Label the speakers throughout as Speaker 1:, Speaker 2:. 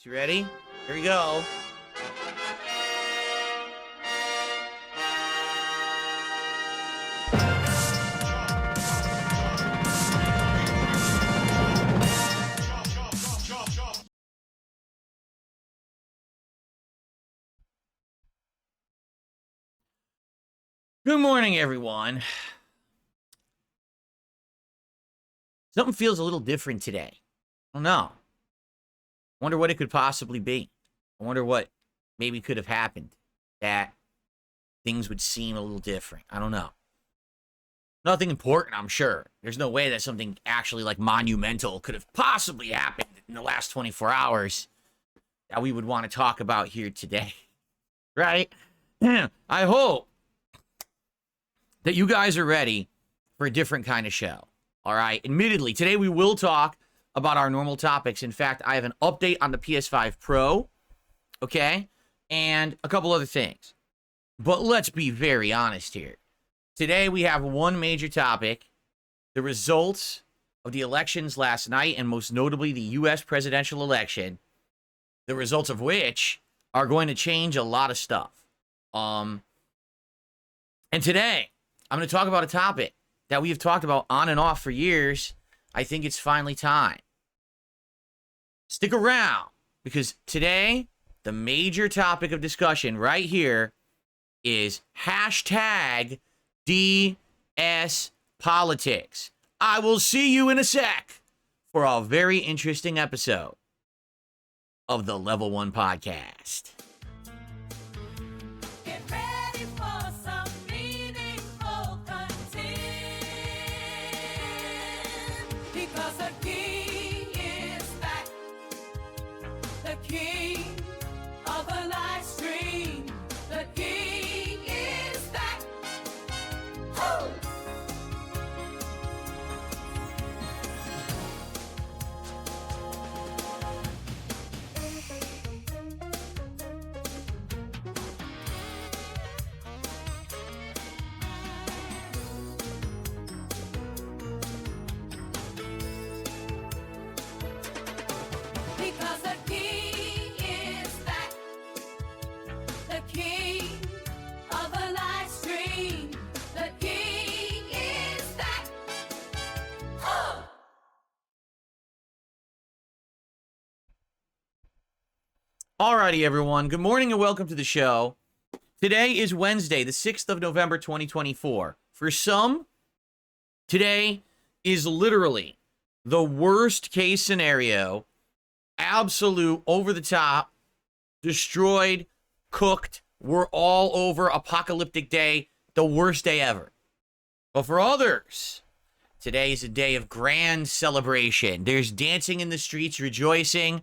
Speaker 1: You ready? Here we go. Good morning, everyone. Something feels a little different today. I don't know. I wonder what it could possibly be. I wonder what maybe could have happened that things would seem a little different. I don't know. Nothing important, I'm sure. There's no way that something actually like monumental could have possibly happened in the last 24 hours that we would want to talk about here today. Right? I hope that you guys are ready for a different kind of show. All right. Admittedly, today we will talk about our normal topics. In fact, I have an update on the PS5 Pro, okay, and a couple other things. But let's be very honest here. Today we have one major topic, the results of the elections last night, and most notably the U.S. presidential election, the results of which are going to change a lot of stuff. And today I'm going to talk about a topic that we have talked about on and off for years. I think it's finally time. Stick around, because today, the major topic of discussion right here is hashtag DSPolitics. I will see you in a sec for a very interesting episode of the Level 1 Podcast.
Speaker 2: Get ready for some meaningful content, because the king is back, the king of the live stream, the king is back. Woo! Because the king is back, the king of the live stream, the king is back. Oh!
Speaker 1: Alrighty, everyone. Good morning and welcome to the show. Today is Wednesday, the 6th of November, 2024. For some, today is literally the worst case scenario, absolute, over the top, destroyed, cooked, we're all over, apocalyptic day, the worst day ever. But for others, today is a day of grand celebration. There's dancing in the streets, rejoicing.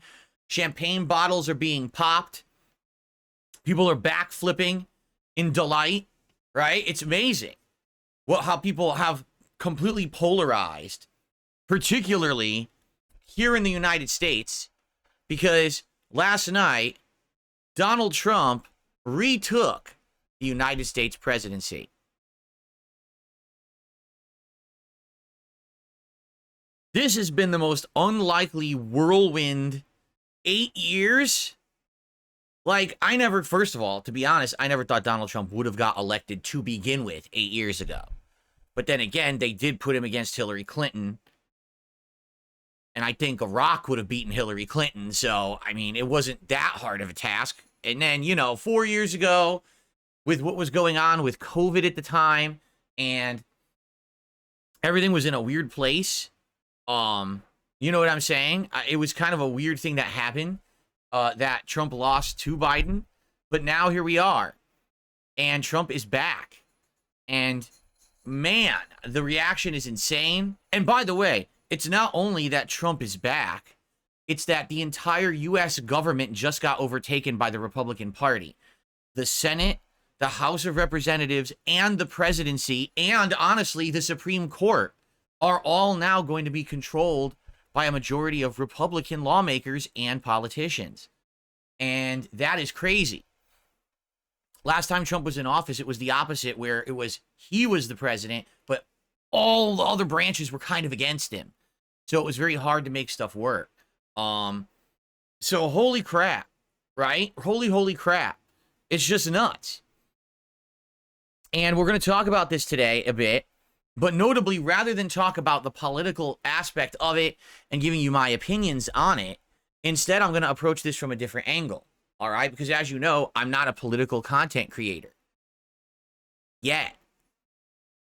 Speaker 1: Champagne bottles are being popped. People are backflipping in delight, right? It's amazing how people have completely polarized, particularly here in the United States, because last night, Donald Trump retook the United States presidency. This has been the most unlikely whirlwind 8 years. Like, first of all, to be honest, I never thought Donald Trump would have got elected to begin with 8 years ago. But then again, they did put him against Hillary Clinton. And I think a rock would have beaten Hillary Clinton. So, I mean, it wasn't that hard of a task. And then, 4 years ago, with what was going on with COVID at the time, and everything was in a weird place. You know what I'm saying? It was kind of a weird thing that happened, that Trump lost to Biden. But now here we are. And Trump is back. And man, the reaction is insane. And by the way, it's not only that Trump is back, it's that the entire U.S. government just got overtaken by the Republican Party. The Senate, the House of Representatives, and the presidency, and honestly, the Supreme Court are all now going to be controlled by a majority of Republican lawmakers and politicians. And that is crazy. Last time Trump was in office, it was the opposite, where he was the president, but all the other branches were kind of against him. So it was very hard to make stuff work. So holy crap, right? Holy crap. It's just nuts. And we're going to talk about this today a bit, but notably, rather than talk about the political aspect of it and giving you my opinions on it, instead, I'm going to approach this from a different angle. All right? Because as you know, I'm not a political content creator yet.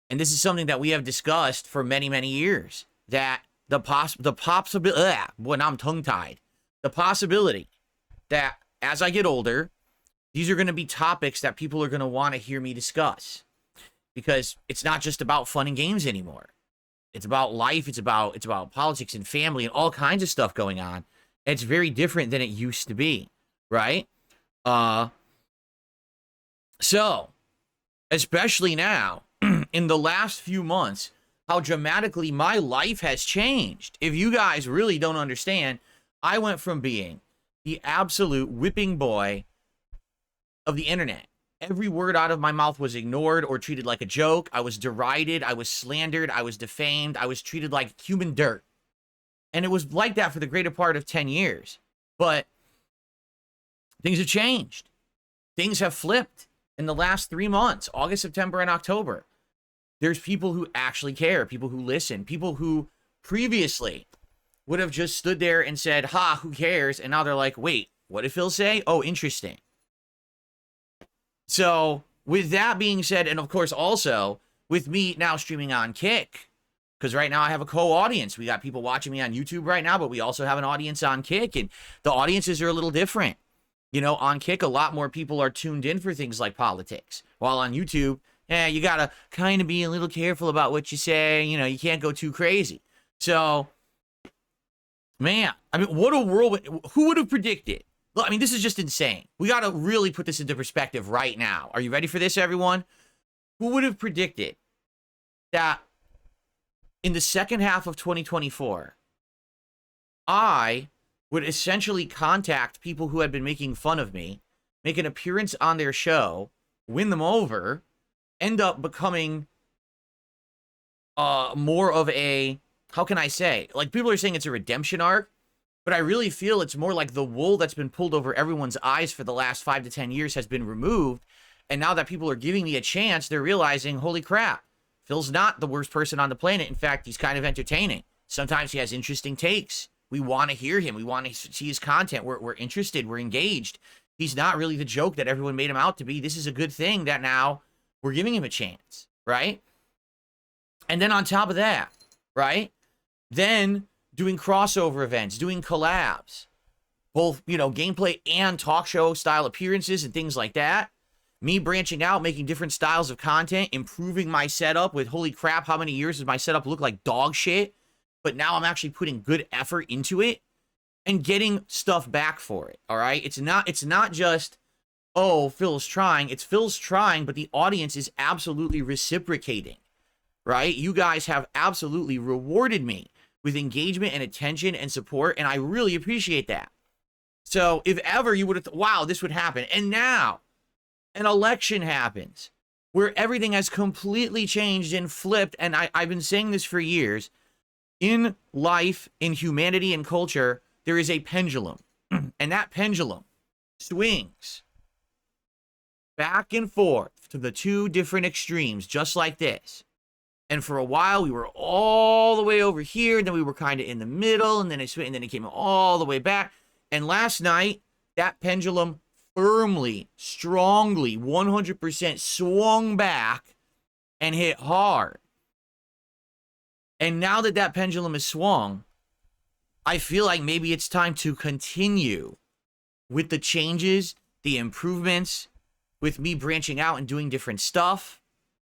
Speaker 1: And this is something that we have discussed for many, many years, that the possibility, when I'm tongue-tied, the possibility that as I get older, these are going to be topics that people are going to want to hear me discuss, because it's not just about fun and games anymore. It's about life. It's about politics and family and all kinds of stuff going on. It's very different than it used to be, right? So, especially now, in the last few months, how dramatically my life has changed. If you guys really don't understand, I went from being the absolute whipping boy of the internet. Every word out of my mouth was ignored or treated like a joke. I was derided. I was slandered. I was defamed. I was treated like human dirt. And it was like that for the greater part of 10 years. But things have changed. Things have flipped in the last 3 months, August, September, and October. There's people who actually care, people who listen, people who previously would have just stood there and said, ha, who cares? And now they're like, wait, what did Phil say? Oh, interesting. So with that being said, and of course also with me now streaming on Kick, because right now I have a co-audience. We got people watching me on YouTube right now, but we also have an audience on Kick, and the audiences are a little different. You know, on Kick, a lot more people are tuned in for things like politics, while on YouTube, you gotta kind of be a little careful about what you say. You know, you can't go too crazy. So, man, I mean, what a world. Who would have predicted? Look, I mean, this is just insane. We got to really put this into perspective right now. Are you ready for this, everyone? Who would have predicted that in the second half of 2024, I would essentially contact people who had been making fun of me, make an appearance on their show, win them over, end up becoming more of a, how can I say? Like, people are saying it's a redemption arc. But I really feel it's more like the wool that's been pulled over everyone's eyes for the last 5 to 10 years has been removed. And now that people are giving me a chance, they're realizing, holy crap, Phil's not the worst person on the planet. In fact, he's kind of entertaining. Sometimes he has interesting takes. We want to hear him. We want to see his content. We're interested. We're engaged. He's not really the joke that everyone made him out to be. This is a good thing that now we're giving him a chance, right? And then on top of that, right, then doing crossover events, doing collabs, both, you know, gameplay and talk show style appearances and things like that. Me branching out, making different styles of content, improving my setup with, holy crap, how many years does my setup look like dog shit? But now I'm actually putting good effort into it and getting stuff back for it, all right? It's not just, oh, Phil's trying. It's Phil's trying, but the audience is absolutely reciprocating, right? You guys have absolutely rewarded me with engagement and attention and support, and I really appreciate that. So if ever you would have wow, this would happen, and now an election happens where everything has completely changed and flipped, and I've been saying this for years, in life, in humanity and culture, there is a pendulum, and that pendulum swings back and forth to the two different extremes, just like this. And for a while, we were all the way over here, and then we were kind of in the middle, and then it came all the way back. And last night, that pendulum firmly, strongly, 100% swung back and hit hard. And now that that pendulum is swung, I feel like maybe it's time to continue with the changes, the improvements, with me branching out and doing different stuff.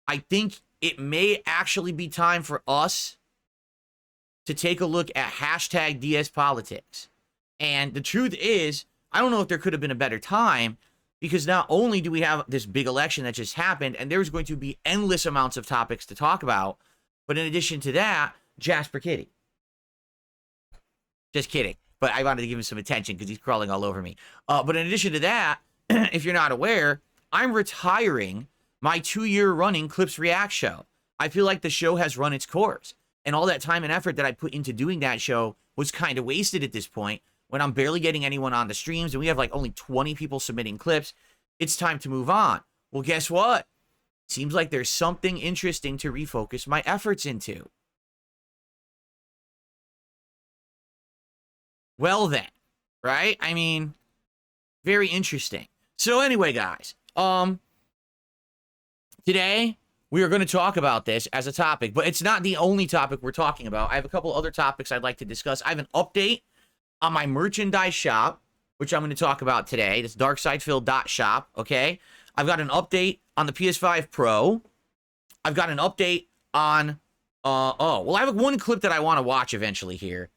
Speaker 1: I think it may actually be time for us to take a look at hashtag DS Politics. And the truth is, I don't know if there could have been a better time, because not only do we have this big election that just happened, and there's going to be endless amounts of topics to talk about, but in addition to that, Jasper Kitty. Just kidding. But I wanted to give him some attention because he's crawling all over me. But in addition to that, if you're not aware, I'm retiring my 2-year running Clips React show. I feel like the show has run its course, and all that time and effort that I put into doing that show was kind of wasted at this point. when I'm barely getting anyone on the streams and we have like only 20 people submitting clips, it's time to move on. Well, guess what? Seems like there's something interesting to refocus my efforts into. Well then, right? I mean, very interesting. So anyway, guys, today we are going to talk about this as a topic, but it's not the only topic we're talking about. I have a couple other topics I'd like to discuss. I have an update on my merchandise shop, which I'm going to talk about today. It's darksidefilled.shop, okay? I've got an update on the PS5 Pro. I've got an update on, well, I have one clip that I want to watch eventually here.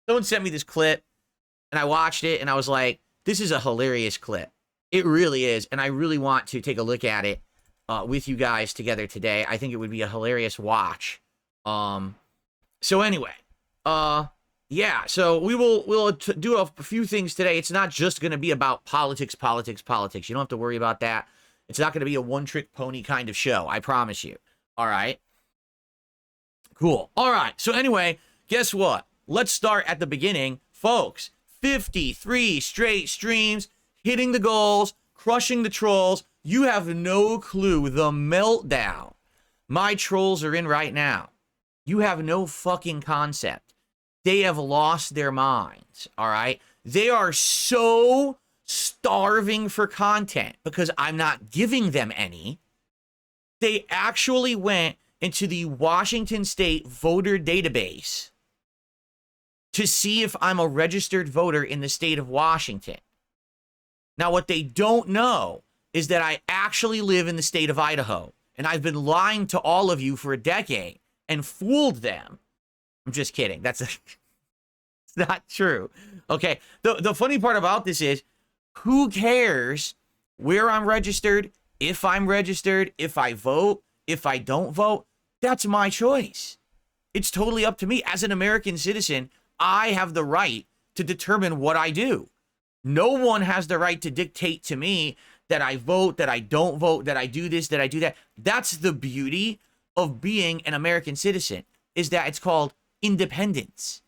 Speaker 1: Someone sent me this clip, and I watched it, and I was like, this is a hilarious clip. It really is, and I really want to take a look at it with you guys together today. I think it would be a hilarious watch. So anyway, yeah, so we'll do a few things today. It's not just going to be about politics. You don't have to worry about that. It's not going to be a one-trick pony kind of show, I promise you. All right? Cool. All right, so anyway, guess what? Let's start at the beginning. Folks, 53 straight streams, hitting the goals, crushing the trolls. You have no clue the meltdown my trolls are in right now. You have no fucking concept. They have lost their minds, all right? They are so starving for content because I'm not giving them any. They actually went into the Washington State voter database to see if I'm a registered voter in the state of Washington. Now, what they don't know is that I actually live in the state of Idaho, and I've been lying to all of you for a decade and fooled them. I'm just kidding. It's not true. Okay. The funny part about this is, who cares where I'm registered, if I'm registered, if I vote, if I don't vote? That's my choice. It's totally up to me. As an American citizen, I have the right to determine what I do. No one has the right to dictate to me that I vote, that I don't vote, that I do this, that I do that. That's the beauty of being an American citizen, is that it's called independence.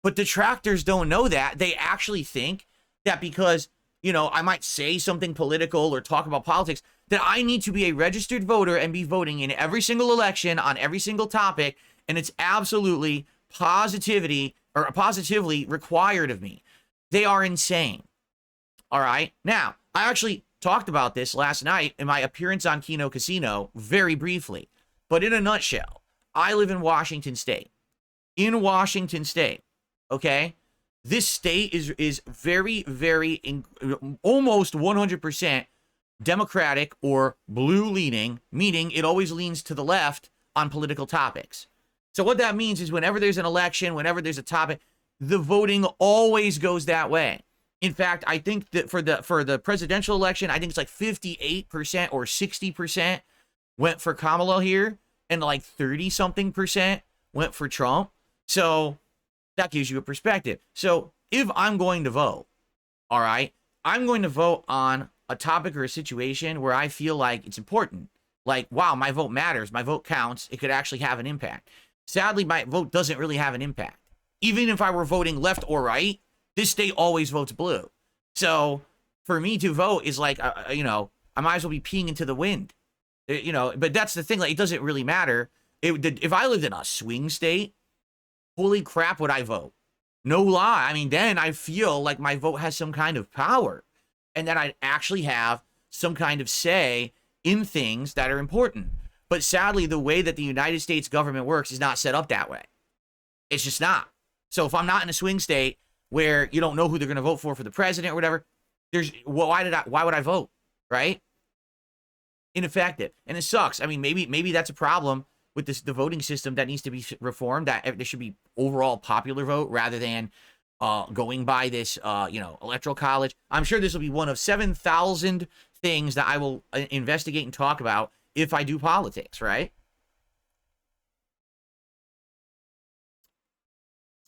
Speaker 1: But detractors don't know that. They actually think that because, I might say something political or talk about politics, that I need to be a registered voter and be voting in every single election on every single topic, and it's absolutely positively required of me. They are insane. All right? Now, I actually talked about this last night in my appearance on Kino Casino very briefly. But in a nutshell, I live in Washington State. In Washington State, okay? This state is very, almost 100% Democratic or blue-leaning, meaning it always leans to the left on political topics. So what that means is whenever there's an election, whenever there's a topic, the voting always goes that way. In fact, I think that for the presidential election, I think it's like 58% or 60% went for Kamala here, and like 30-something% went for Trump. So that gives you a perspective. So if I'm going to vote, all right, I'm going to vote on a topic or a situation where I feel like it's important. Like, wow, my vote matters. My vote counts. It could actually have an impact. Sadly, my vote doesn't really have an impact. Even if I were voting left or right, this state always votes blue. So for me to vote is like, I might as well be peeing into the wind. But that's the thing. Like, it doesn't really matter. If I lived in a swing state, holy crap, would I vote? No lie. I mean, then I feel like my vote has some kind of power, and that I'd actually have some kind of say in things that are important. But sadly, the way that the United States government works is not set up that way. It's just not. So if I'm not in a swing state where you don't know who they're going to vote for the president or whatever, why would I vote, right? Ineffective. And it sucks. I mean, maybe that's a problem with the voting system that needs to be reformed, that there should be overall popular vote rather than going by this, electoral college. I'm sure this will be one of 7,000 things that I will investigate and talk about if I do politics, right?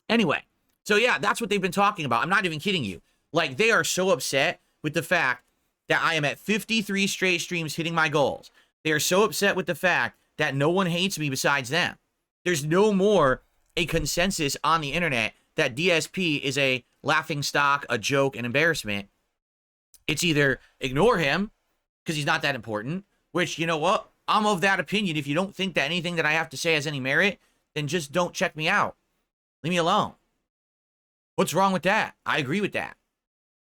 Speaker 1: Anyway, so yeah, that's what they've been talking about. I'm not even kidding you. Like, they are so upset with the fact that I am at 53 straight streams hitting my goals. They are so upset with the fact that no one hates me besides them. There's no more a consensus on the internet that DSP is a laughing stock, a joke, an embarrassment, it's either ignore him because he's not that important, which, you know what? I'm of that opinion. If you don't think that anything that I have to say has any merit, then just don't check me out. Leave me alone. What's wrong with that? I agree with that.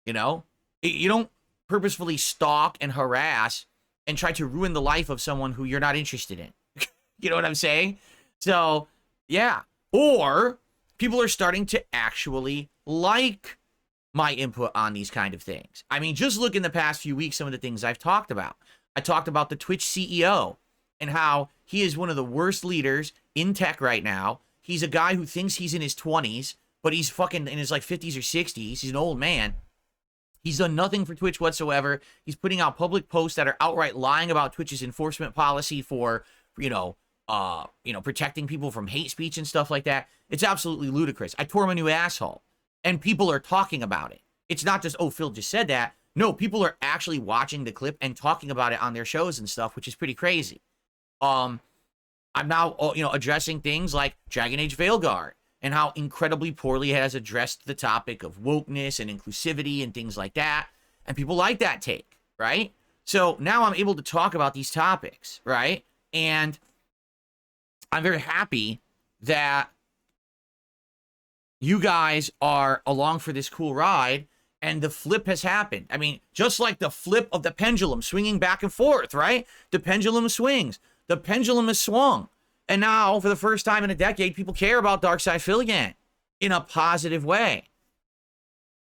Speaker 1: You know, you don't purposefully stalk and harass and try to ruin the life of someone who you're not interested in. You know what I'm saying? So, yeah. Or people are starting to actually like my input on these kind of things. I mean, just look in the past few weeks, some of the things I've talked about. I talked about the Twitch CEO and how he is one of the worst leaders in tech right now. He's a guy who thinks he's in his 20s, but he's fucking in his like 50s or 60s. He's an old man. He's done nothing for Twitch whatsoever. He's putting out public posts that are outright lying about Twitch's enforcement policy for, protecting people from hate speech and stuff like that. It's absolutely ludicrous. I tore him a new asshole, and people are talking about it. It's not just, oh, Phil just said that. No, people are actually watching the clip and talking about it on their shows and stuff, which is pretty crazy. I'm now, addressing things like Dragon Age Veilguard and how incredibly poorly it has addressed the topic of wokeness and inclusivity and things like that. And people like that take, right? So now I'm able to talk about these topics, right? And I'm very happy that you guys are along for this cool ride. And the flip has happened. I mean, just like the flip of the pendulum swinging back and forth, right? The pendulum swings. The pendulum has swung. And now, for the first time in a decade, people care about Darkside Phil again. In a positive way.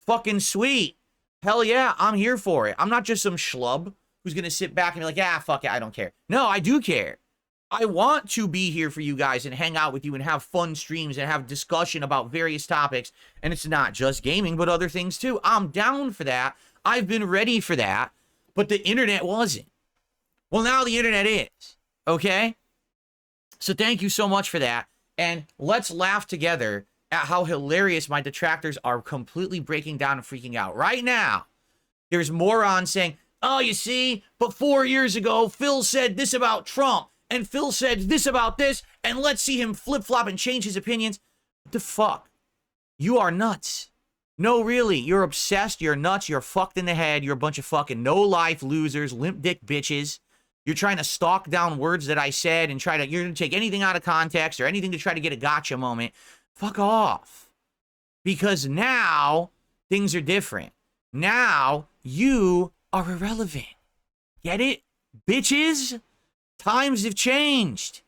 Speaker 1: Fucking sweet. Hell yeah, I'm here for it. I'm not just some schlub who's going to sit back and be like, yeah, fuck it, I don't care. No, I do care. I want to be here for you guys and hang out with you and have fun streams and have discussion about various topics. And it's not just gaming, but other things too. I'm down for that. I've been ready for that. But the internet wasn't. Well, now the internet is. Okay? So thank you so much for that. And let's laugh together at how hilarious my detractors are completely breaking down and freaking out. Right now, there's morons saying, oh, you see, but 4 years ago, Phil said this about Trump. And Phil said this about this, and let's see him flip-flop and change his opinions. What the fuck? You are nuts. No, really. You're obsessed. You're nuts. You're fucked in the head. You're a bunch of fucking no-life losers, limp dick bitches. You're trying to stalk down words that I said and you're going to take anything out of context or anything to try to get a gotcha moment. Fuck off. Because now things are different. Now you are irrelevant. Get it? Bitches? Times have changed.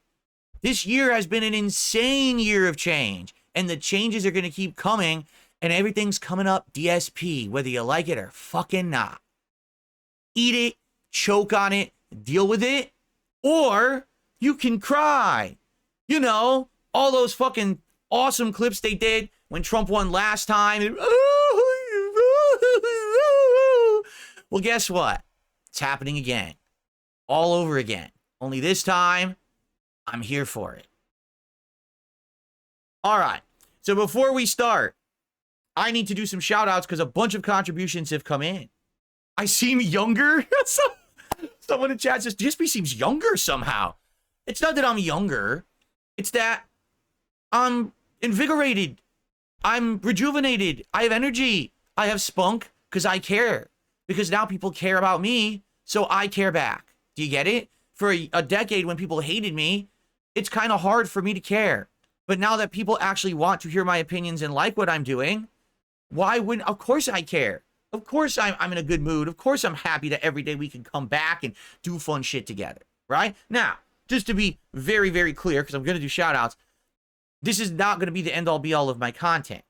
Speaker 1: This year has been an insane year of change. And the changes are going to keep coming. And everything's coming up DSP, whether you like it or fucking not. Eat it, choke on it, deal with it. Or you can cry. You know, all those fucking awesome clips they did when Trump won last time. Well, guess what? It's happening again. All over again. Only this time, I'm here for it. All right. So before we start, I need to do some shout outs because a bunch of contributions have come in. I seem younger. Someone in chat says, DSP seems younger somehow. It's not that I'm younger. It's that I'm invigorated. I'm rejuvenated. I have energy. I have spunk because I care. Because now people care about me, so I care back. Do you get it? For a decade when people hated me, it's kind of hard for me to care. But now that people actually want to hear my opinions and like what I'm doing, why wouldn't? Of course I care. Of course I'm in a good mood. Of course I'm happy that every day we can come back and do fun shit together, right? Now, just to be very, very clear, because I'm going to do shout outs, this is not going to be the end all be all of my content.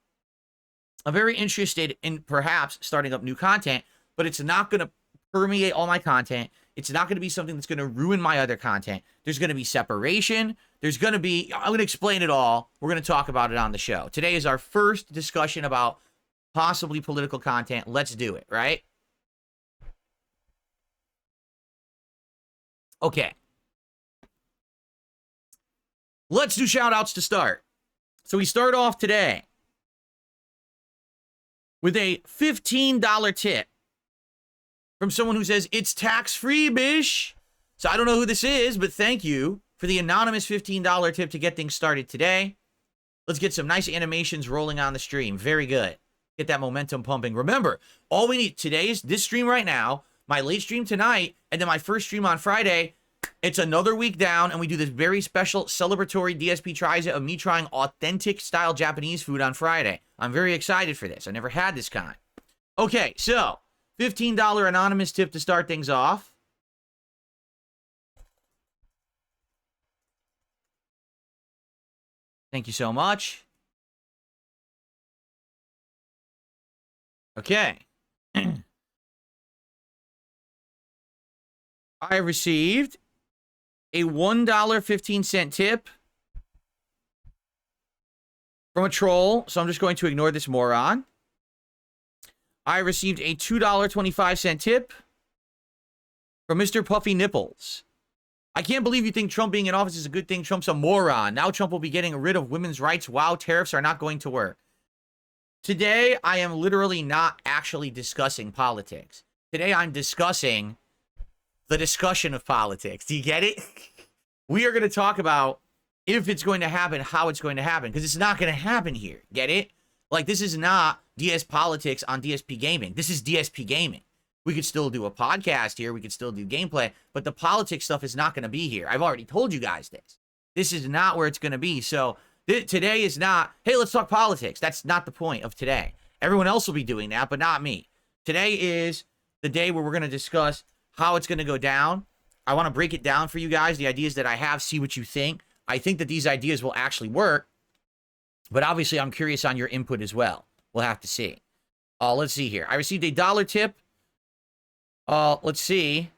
Speaker 1: I'm very interested in perhaps starting up new content, but it's not going to permeate all my content. It's not going to be something that's going to ruin my other content. There's going to be separation. I'm going to explain it all. We're going to talk about it on the show. Today is our first discussion about possibly political content. Let's do it, right? Okay. Let's do shout outs to start. So we start off today with a $15 tip from someone who says, it's tax-free, bish. So I don't know who this is, but thank you for the anonymous $15 tip to get things started today. Let's get some nice animations rolling on the stream. Very good. get that momentum pumping. Remember, all we need today's this stream right now, my late stream tonight, and then my first stream on Friday. It's another week down, and we do this very special celebratory DSP tries it of me trying authentic style Japanese food on Friday. I'm very excited for this. I never had this kind. Okay, so $15 anonymous tip to start things off. Thank you so much. Okay. I received a $1.15 tip from a troll, so I'm just going to ignore this moron. I received a $2.25 tip from Mr. Puffy Nipples. I can't believe you think Trump being in office is a good thing. Trump's a moron. Now Trump will be getting rid of women's rights. Wow, tariffs are not going to work. Today, I am literally not actually discussing politics. Today, I'm discussing the discussion of politics. Do you get it? We are going to talk about if it's going to happen, how it's going to happen, because it's not going to happen here. Get it? Like, this is not DS Politics on DSP Gaming. This is DSP Gaming. We could still do a podcast here. We could still do gameplay, but the politics stuff is not going to be here. I've already told you guys this. This is not where it's going to be. So today is not, hey, let's talk politics. That's not the point of today. Everyone else will be doing that, but not me. Today is the day where we're going to discuss how it's going to go down. I want to break it down for you guys, the ideas that I have, see what you think. I think that these ideas will actually work, but obviously I'm curious on your input as well. We'll have to see. Let's see here. I received a $1 tip. Let's see.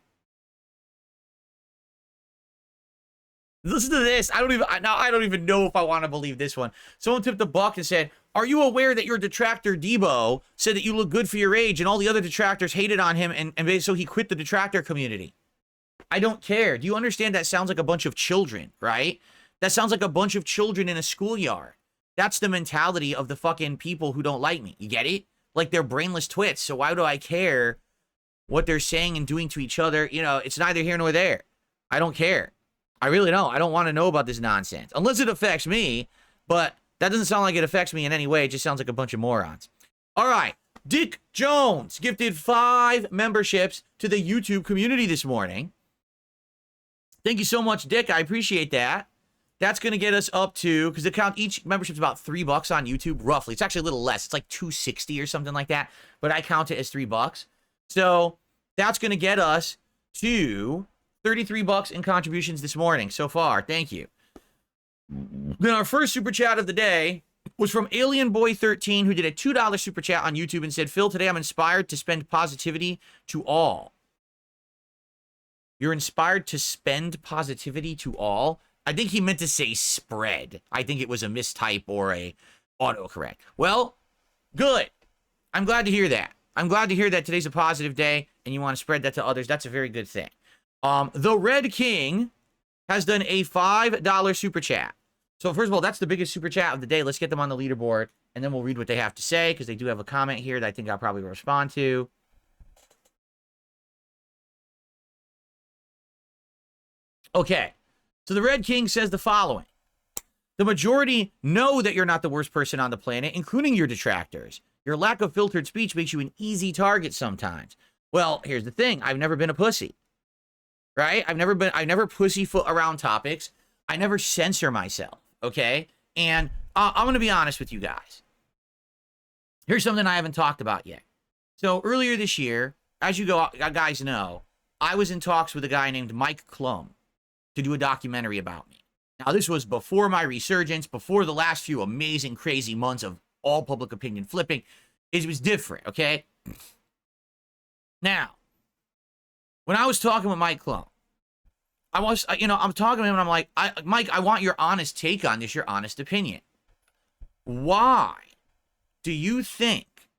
Speaker 1: Listen to this. I don't even know if I want to believe this one. Someone tipped a buck and said, "Are you aware that your detractor Debo said that you look good for your age and all the other detractors hated on him and so he quit the detractor community?" I don't care. Do you understand that sounds like a bunch of children, right? That sounds like a bunch of children in a schoolyard. That's the mentality of the fucking people who don't like me. You get it? Like, they're brainless twits. So why do I care what they're saying and doing to each other? You know, it's neither here nor there. I don't care. I really don't. I don't want to know about this nonsense. Unless it affects me, but that doesn't sound like it affects me in any way. It just sounds like a bunch of morons. All right. Dick Jones gifted 5 memberships to the YouTube community this morning. Thank you so much, Dick. I appreciate that. That's going to get us up to, because the count, each membership's about $3 on YouTube, roughly. It's actually a little less. It's like $2.60 or something like that, but I count it as $3. So that's going to get us to $33 in contributions this morning so far. Thank you. Then our first super chat of the day was from Alien Boy 13, who did a $2 super chat on YouTube and said, "Phil, today I'm inspired to spend positivity to all." You're inspired to spend positivity to all? I think he meant to say spread. I think it was a mistype or a autocorrect. Well, good. I'm glad to hear that. I'm glad to hear that today's a positive day and you want to spread that to others. That's a very good thing. The Red King has done a $5 super chat. So first of all, that's the biggest super chat of the day. Let's get them on the leaderboard, and then we'll read what they have to say, because they do have a comment here that I think I'll probably respond to. Okay. So the Red King says the following. "The majority know that you're not the worst person on the planet, including your detractors. Your lack of filtered speech makes you an easy target sometimes." Well, here's the thing. I've never been a pussy. Right? I never pussyfoot around topics. I never censor myself. Okay? And I'm going to be honest with you guys. Here's something I haven't talked about yet. So earlier this year, as you guys know, I was in talks with a guy named Mike Klum to do a documentary about me. Now, this was before my resurgence, before the last few amazing, crazy months of all public opinion flipping. It was different, okay? Now, when I was talking with Mike Klum, I'm talking to him and I'm like, Mike, I want your honest take on this, your honest opinion. Why do you think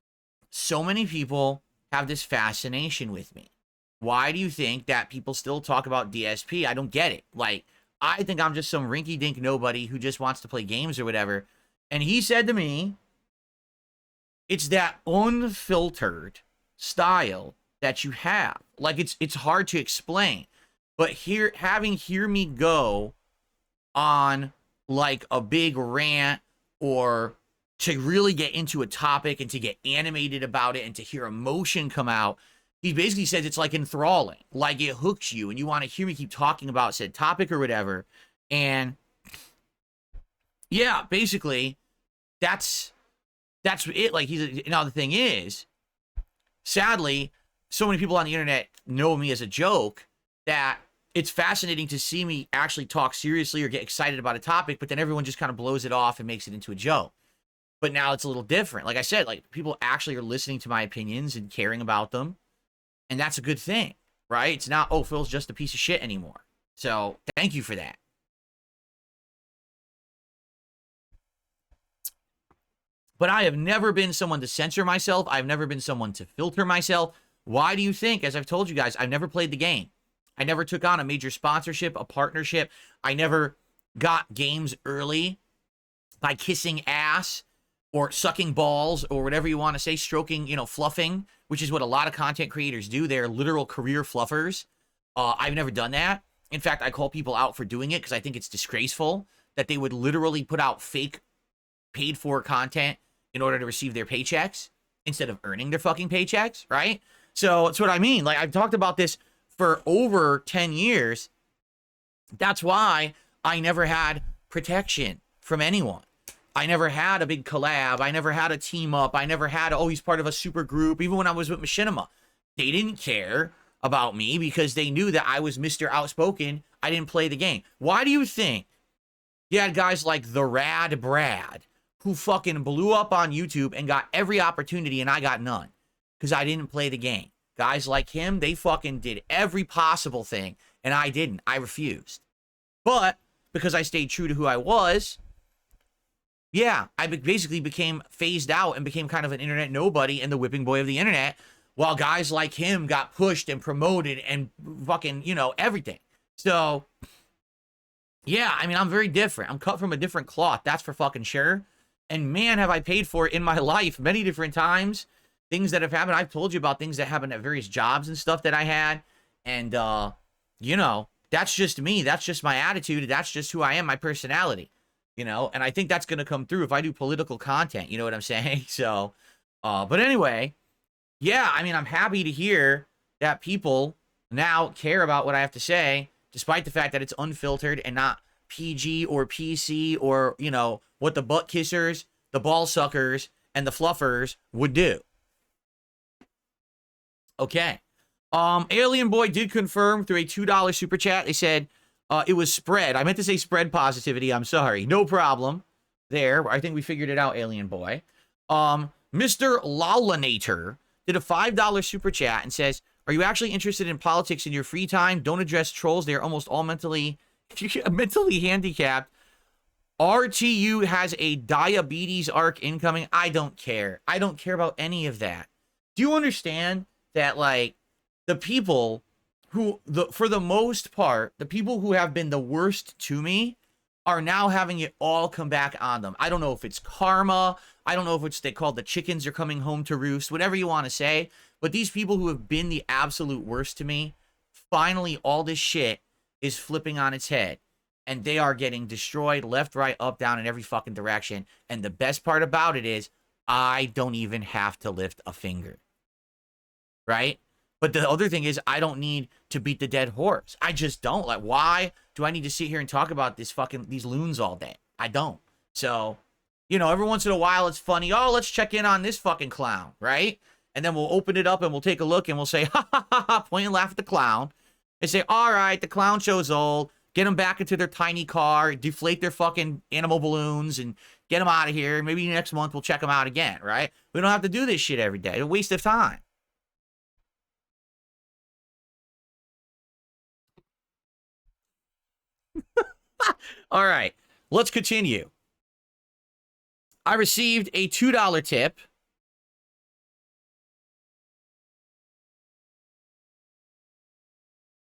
Speaker 1: so many people have this fascination with me? Why do you think that people still talk about DSP? I don't get it. Like, I think I'm just some rinky-dink nobody who just wants to play games or whatever. And he said to me, it's that unfiltered style that you have. Like, it's hard to explain. But hear me go on like a big rant or to really get into a topic and to get animated about it and to hear emotion come out. He basically says it's like enthralling, like it hooks you and you want to hear me keep talking about said topic or whatever. And yeah, basically that's it. Like now the thing is, sadly, so many people on the internet know me as a joke that it's fascinating to see me actually talk seriously or get excited about a topic, but then everyone just kind of blows it off and makes it into a joke. But now it's a little different. Like I said, like people actually are listening to my opinions and caring about them. And that's a good thing, right? It's not, oh, Phil's just a piece of shit anymore. So thank you for that. But I have never been someone to censor myself. I've never been someone to filter myself. Why do you think, as I've told you guys, I've never played the game. I never took on a major sponsorship, a partnership. I never got games early by kissing ass or sucking balls or whatever you want to say, stroking, fluffing, which is what a lot of content creators do. They're literal career fluffers. I've never done that. In fact, I call people out for doing it because I think it's disgraceful that they would literally put out fake paid for content in order to receive their paychecks instead of earning their fucking paychecks, right? So that's what I mean. Like, I've talked about this for over 10 years. That's why I never had protection from anyone. I never had a big collab. I never had a team up. I never had, oh, he's part of a super group. Even when I was with Machinima, they didn't care about me because they knew that I was Mr. Outspoken. I didn't play the game. Why do you think you had guys like the Rad Brad who fucking blew up on YouTube and got every opportunity and I got none? Because I didn't play the game. Guys like him, they fucking did every possible thing and I didn't. I refused. But because I stayed true to who I was, yeah, I basically became phased out and became kind of an internet nobody and the whipping boy of the internet, while guys like him got pushed and promoted and fucking, everything. So, yeah, I mean, I'm very different. I'm cut from a different cloth, that's for fucking sure. And man, have I paid for it in my life many different times. Things that have happened. I've told you about things that happened at various jobs and stuff that I had. And, that's just me. That's just my attitude. That's just who I am, my personality. And I think that's going to come through if I do political content. You know what I'm saying? So, but anyway, yeah, I mean, I'm happy to hear that people now care about what I have to say, despite the fact that it's unfiltered and not PG or PC or, what the butt kissers, the ball suckers, and the fluffers would do. Okay. Alien Boy did confirm through a $2 super chat. They said, it was spread. I meant to say spread positivity. I'm sorry. No problem. There. I think we figured it out, Alien Boy. Mr. Lawlinator did a $5 super chat and says, are you actually interested in politics in your free time? Don't address trolls. They are almost all mentally handicapped. RTU has a diabetes arc incoming. I don't care. I don't care about any of that. Do you understand that, like, the people who, for the most part, the people who have been the worst to me are now having it all come back on them. I don't know if it's karma. I don't know if it's they call the chickens are coming home to roost, whatever you want to say. But these people who have been the absolute worst to me, finally all this shit is flipping on its head. And they are getting destroyed left, right, up, down, in every fucking direction. And the best part about it is I don't even have to lift a finger. Right? But the other thing is, I don't need to beat the dead horse. I just don't. Like, why do I need to sit here and talk about these loons all day? I don't. So, every once in a while it's funny. Oh, let's check in on this fucking clown, right? And then we'll open it up and we'll take a look and we'll say, ha ha ha ha, point and laugh at the clown. And say, all right, the clown show's old. Get them back into their tiny car, deflate their fucking animal balloons, and get them out of here. Maybe next month we'll check them out again, right? We don't have to do this shit every day. It's a waste of time. All right, let's continue. I received a $2 tip.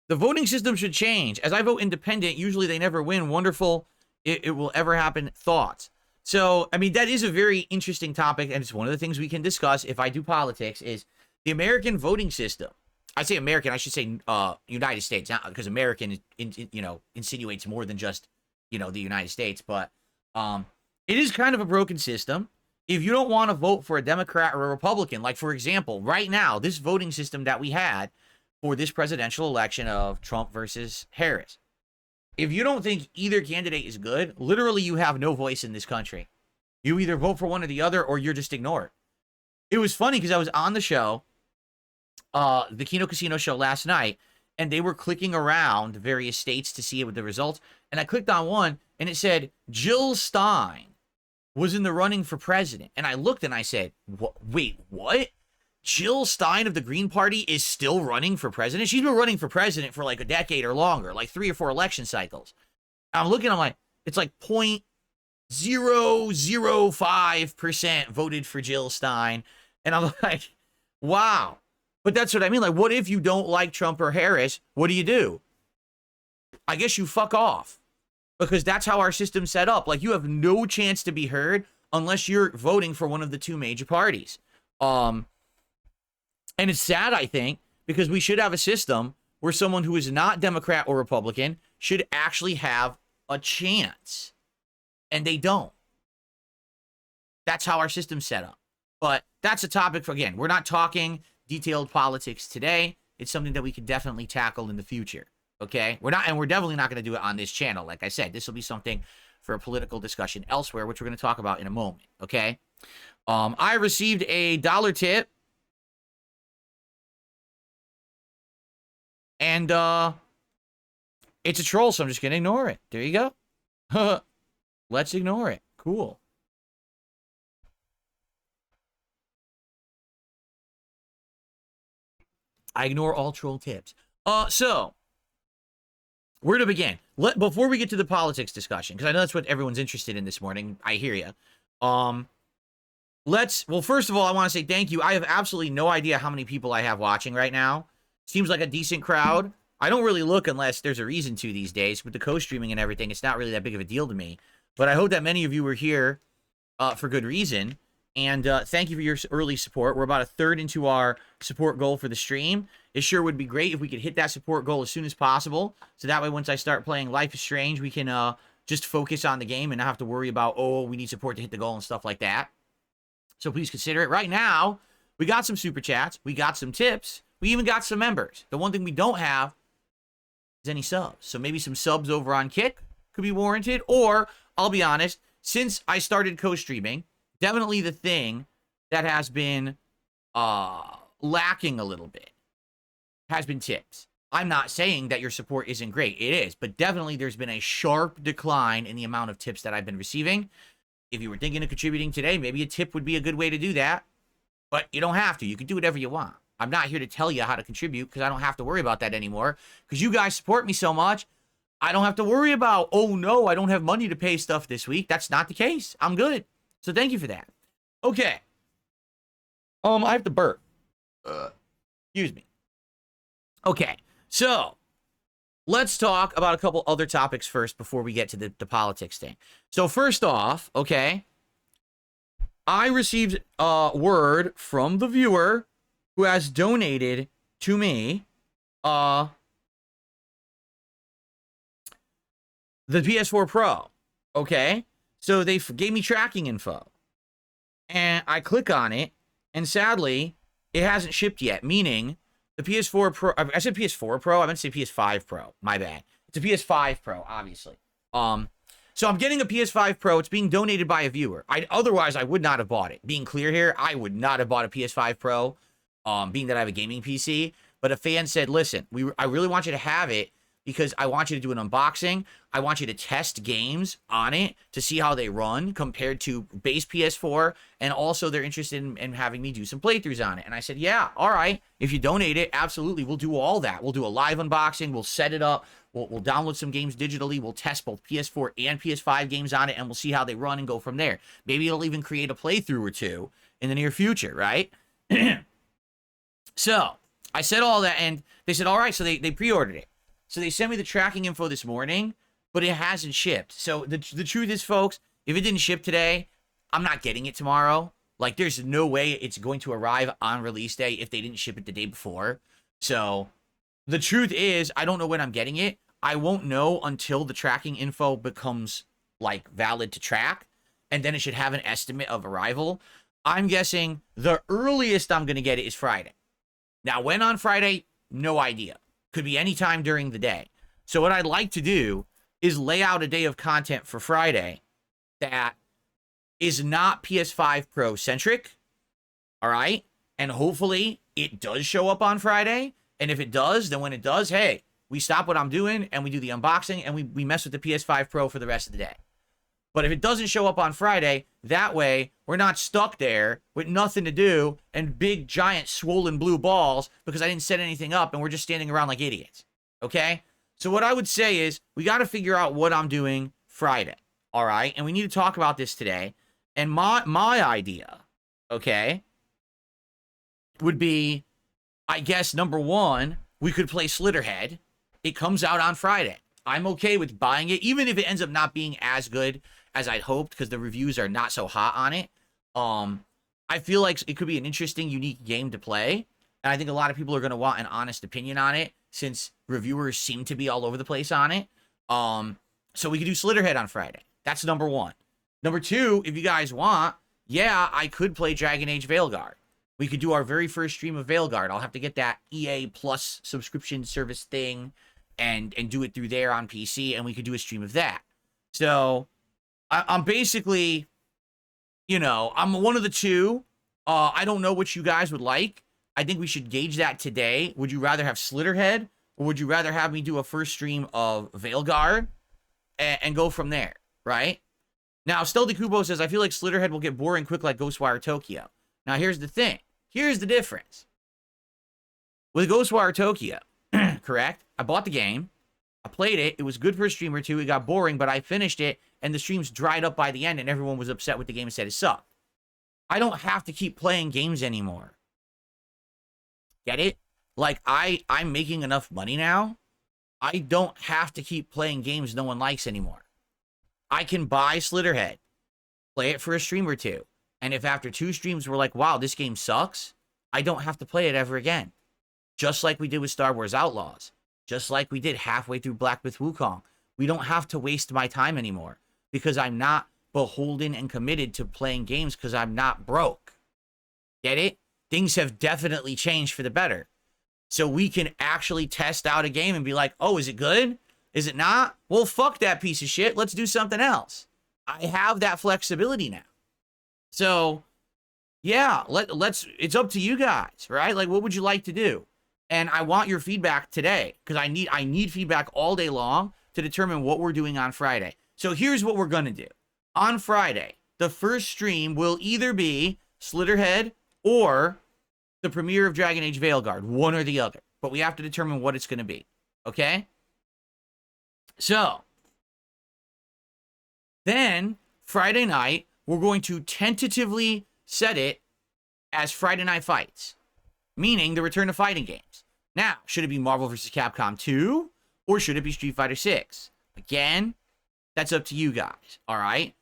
Speaker 1: The voting system should change. As I vote independent, usually they never win. Wonderful. It will ever happen. Thoughts. So, I mean, that is a very interesting topic, and it's one of the things we can discuss if I do politics, is the American voting system. I say American, I should say United States, because American, insinuates more than just, the United States. But it is kind of a broken system. If you don't want to vote for a Democrat or a Republican, like for example, right now, this voting system that we had for this presidential election of Trump versus Harris, if you don't think either candidate is good, literally you have no voice in this country. You either vote for one or the other, or you're just ignored. It was funny because I was on the show, the Kino Casino show last night, and they were clicking around various states to see what the results. And I clicked on one, and it said Jill Stein was in the running for president. And I looked and I said, wait, what? Jill Stein of the Green Party is still running for president? She's been running for president for like a decade or longer, like 3 or 4 election cycles. And I'm looking, I'm like, it's like 0.005% voted for Jill Stein. And I'm like, wow. But that's what I mean. Like, what if you don't like Trump or Harris? What do? I guess you fuck off. Because that's how our system's set up. Like, you have no chance to be heard unless you're voting for one of the 2 major parties. And it's sad, I think, because we should have a system where someone who is not Democrat or Republican should actually have a chance. And they don't. That's how our system's set up. But that's a topic for, again, we're not talking detailed politics today. It's something that we could definitely tackle in the future. Okay? We're definitely not going to do it on this channel. Like I said, this will be something for a political discussion elsewhere, which we're going to talk about in a moment. Okay? I received a $1 tip. And it's a troll, so I'm just going to ignore it. There you go. Let's ignore it. Cool. I ignore all troll tips. So, where to begin? Before we get to the politics discussion, because I know that's what everyone's interested in this morning. I hear you. Well, first of all, I want to say thank you. I have absolutely no idea how many people I have watching right now. Seems like a decent crowd. I don't really look unless there's a reason to these days. With the co-streaming and everything, it's not really that big of a deal to me. But I hope that many of you were here for good reason. And thank you for your early support. We're about a third into our support goal for the stream. It sure would be great if we could hit that support goal as soon as possible. So that way, once I start playing Life is Strange, we can just focus on the game and not have to worry about, oh, we need support to hit the goal and stuff like that. So please consider it. Right now, we got some super chats. We got some tips. We even got some members. The one thing we don't have is any subs. So maybe some subs over on Kick could be warranted. Or, I'll be honest, since I started co-streaming, definitely the thing that has been lacking a little bit has been tips. I'm not saying that your support isn't great. It is. But definitely there's been a sharp decline in the amount of tips that I've been receiving. If you were thinking of contributing today, maybe a tip would be a good way to do that. But you don't have to. You can do whatever you want. I'm not here to tell you how to contribute because I don't have to worry about that anymore. Because you guys support me so much, I don't have to worry about, oh no, I don't have money to pay stuff this week. That's not the case. I'm good. So thank you for that. Okay. I have to burp. Excuse me. Okay. So let's talk about a couple other topics first before we get to the politics thing. So first off, okay, I received a word from the viewer who has donated to me the PS4 Pro. Okay? So they gave me tracking info. And I click on it, and sadly, it hasn't shipped yet, meaning the PS4 Pro, I said PS4 Pro, I meant to say PS5 Pro, my bad. It's a PS5 Pro, obviously. So I'm getting a PS5 Pro, it's being donated by a viewer. Otherwise, I would not have bought it. Being clear here, I would not have bought a PS5 Pro, being that I have a gaming PC. But a fan said, listen, I really want you to have it because I want you to do an unboxing. I want you to test games on it to see how they run compared to base PS4. And also they're interested in having me do some playthroughs on it. And I said, yeah, all right. If you donate it, absolutely. We'll do all that. We'll do a live unboxing. We'll set it up. We'll download some games digitally. We'll test both PS4 and PS5 games on it. And we'll see how they run and go from there. Maybe it'll even create a playthrough or two in the near future, right? So I said all that. And they said, all right. So they pre-ordered it. So they sent me the tracking info this morning, but it hasn't shipped. So the truth is, folks, if it didn't ship today, I'm not getting it tomorrow. Like, there's no way it's going to arrive on release day if they didn't ship it the day before. So the truth is, I don't know when I'm getting it. I won't know until the tracking info becomes, like, valid to track. and then it should have an estimate of arrival. I'm guessing the earliest I'm going to get it is Friday. Now, when on Friday, no idea. Could be any time during the day. So what I'd like to do is lay out a day of content for Friday that is not PS5 Pro centric. All right. And hopefully it does show up on Friday. And if it does, then when it does, hey, we stop what I'm doing and we do the unboxing and we mess with the PS5 Pro for the rest of the day. But if it doesn't show up on Friday, that way we're not stuck there with nothing to do and big, giant, swollen blue balls because I didn't set anything up and we're just standing around like idiots. Okay? So what I would say is we got to figure out what I'm doing Friday. All right? And we need to talk about this today. And my idea, okay, would be, I guess, number one, we could play Slitterhead. It comes out on Friday. I'm okay with buying it, even if it ends up not being as good as I'd hoped because the reviews are not so hot on it. I feel like it could be an interesting, unique game to play. And I think a lot of people are going to want an honest opinion on it since reviewers seem to be all over the place on it. So we could do Slitterhead on Friday. That's number one. Number two, if you guys want, yeah, I could play Dragon Age Veilguard. We could do our very first stream of Veilguard. I'll have to get that EA Plus subscription service thing and do it through there on PC, and we could do a stream of that. So I'm basically, you know, I'm one of the two. I don't know what you guys would like. I think we should gauge that today. Would you rather have Slitterhead, or would you rather have me do a first stream of Veilguard and go from there, right? Now, Stealthy Kubo says, I feel like Slitterhead will get boring quick like Ghostwire Tokyo. Now, here's the thing. Here's the difference. With Ghostwire Tokyo, correct? I bought the game. I played it. It was good for a stream or two. It got boring, but I finished it, and the streams dried up by the end, and everyone was upset with the game and said it sucked. I don't have to keep playing games anymore. Get it? Like, I'm making enough money now. I don't have to keep playing games no one likes anymore. I can buy Slitterhead, play it for a stream or two, and if after 2 streams we're like, wow, this game sucks, I don't have to play it ever again. Just like we did with Star Wars Outlaws. Just like we did halfway through Black Myth Wukong. We don't have to waste my time anymore because I'm not beholden and committed to playing games because I'm not broke. Get it? Things have definitely changed for the better. So we can actually test out a game and be like, oh, is it good? Is it not? Well, fuck that piece of shit. Let's do something else. I have that flexibility now. So, yeah, let's. It's up to you guys, right? Like, what would you like to do? And I want your feedback today because I need feedback all day long to determine what we're doing on Friday. So here's what we're gonna do. On Friday, the first stream will either be Slitterhead or the premiere of Dragon Age Veilguard, one or the other. But we have to determine what it's gonna be. Okay? So, then, Friday night, we're going to tentatively set it as Friday Night Fights, meaning the return of fighting games. Now, should it be Marvel vs. Capcom 2, or should it be Street Fighter 6? Again, that's up to you guys, all right?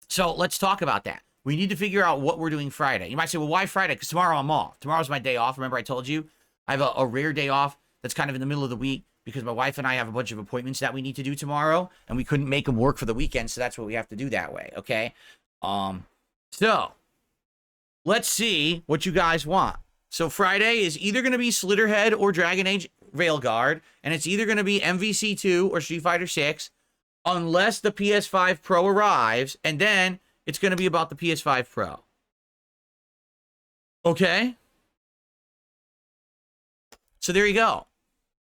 Speaker 1: So, let's talk about that. We need to figure out what we're doing Friday. You might say, well, why Friday? Because tomorrow I'm off. Tomorrow's my day off. Remember I told you? I have a rare day off that's kind of in the middle of the week because my wife and I have a bunch of appointments that we need to do tomorrow, and we couldn't make them work for the weekend, so that's what we have to do that way, okay? So, let's see what you guys want. So Friday is either going to be Slitterhead or Dragon Age Veilguard, and it's either going to be MVC 2 or Street Fighter 6, unless the PS5 Pro arrives, and then it's going to be about the PS5 Pro. Okay? So there you go.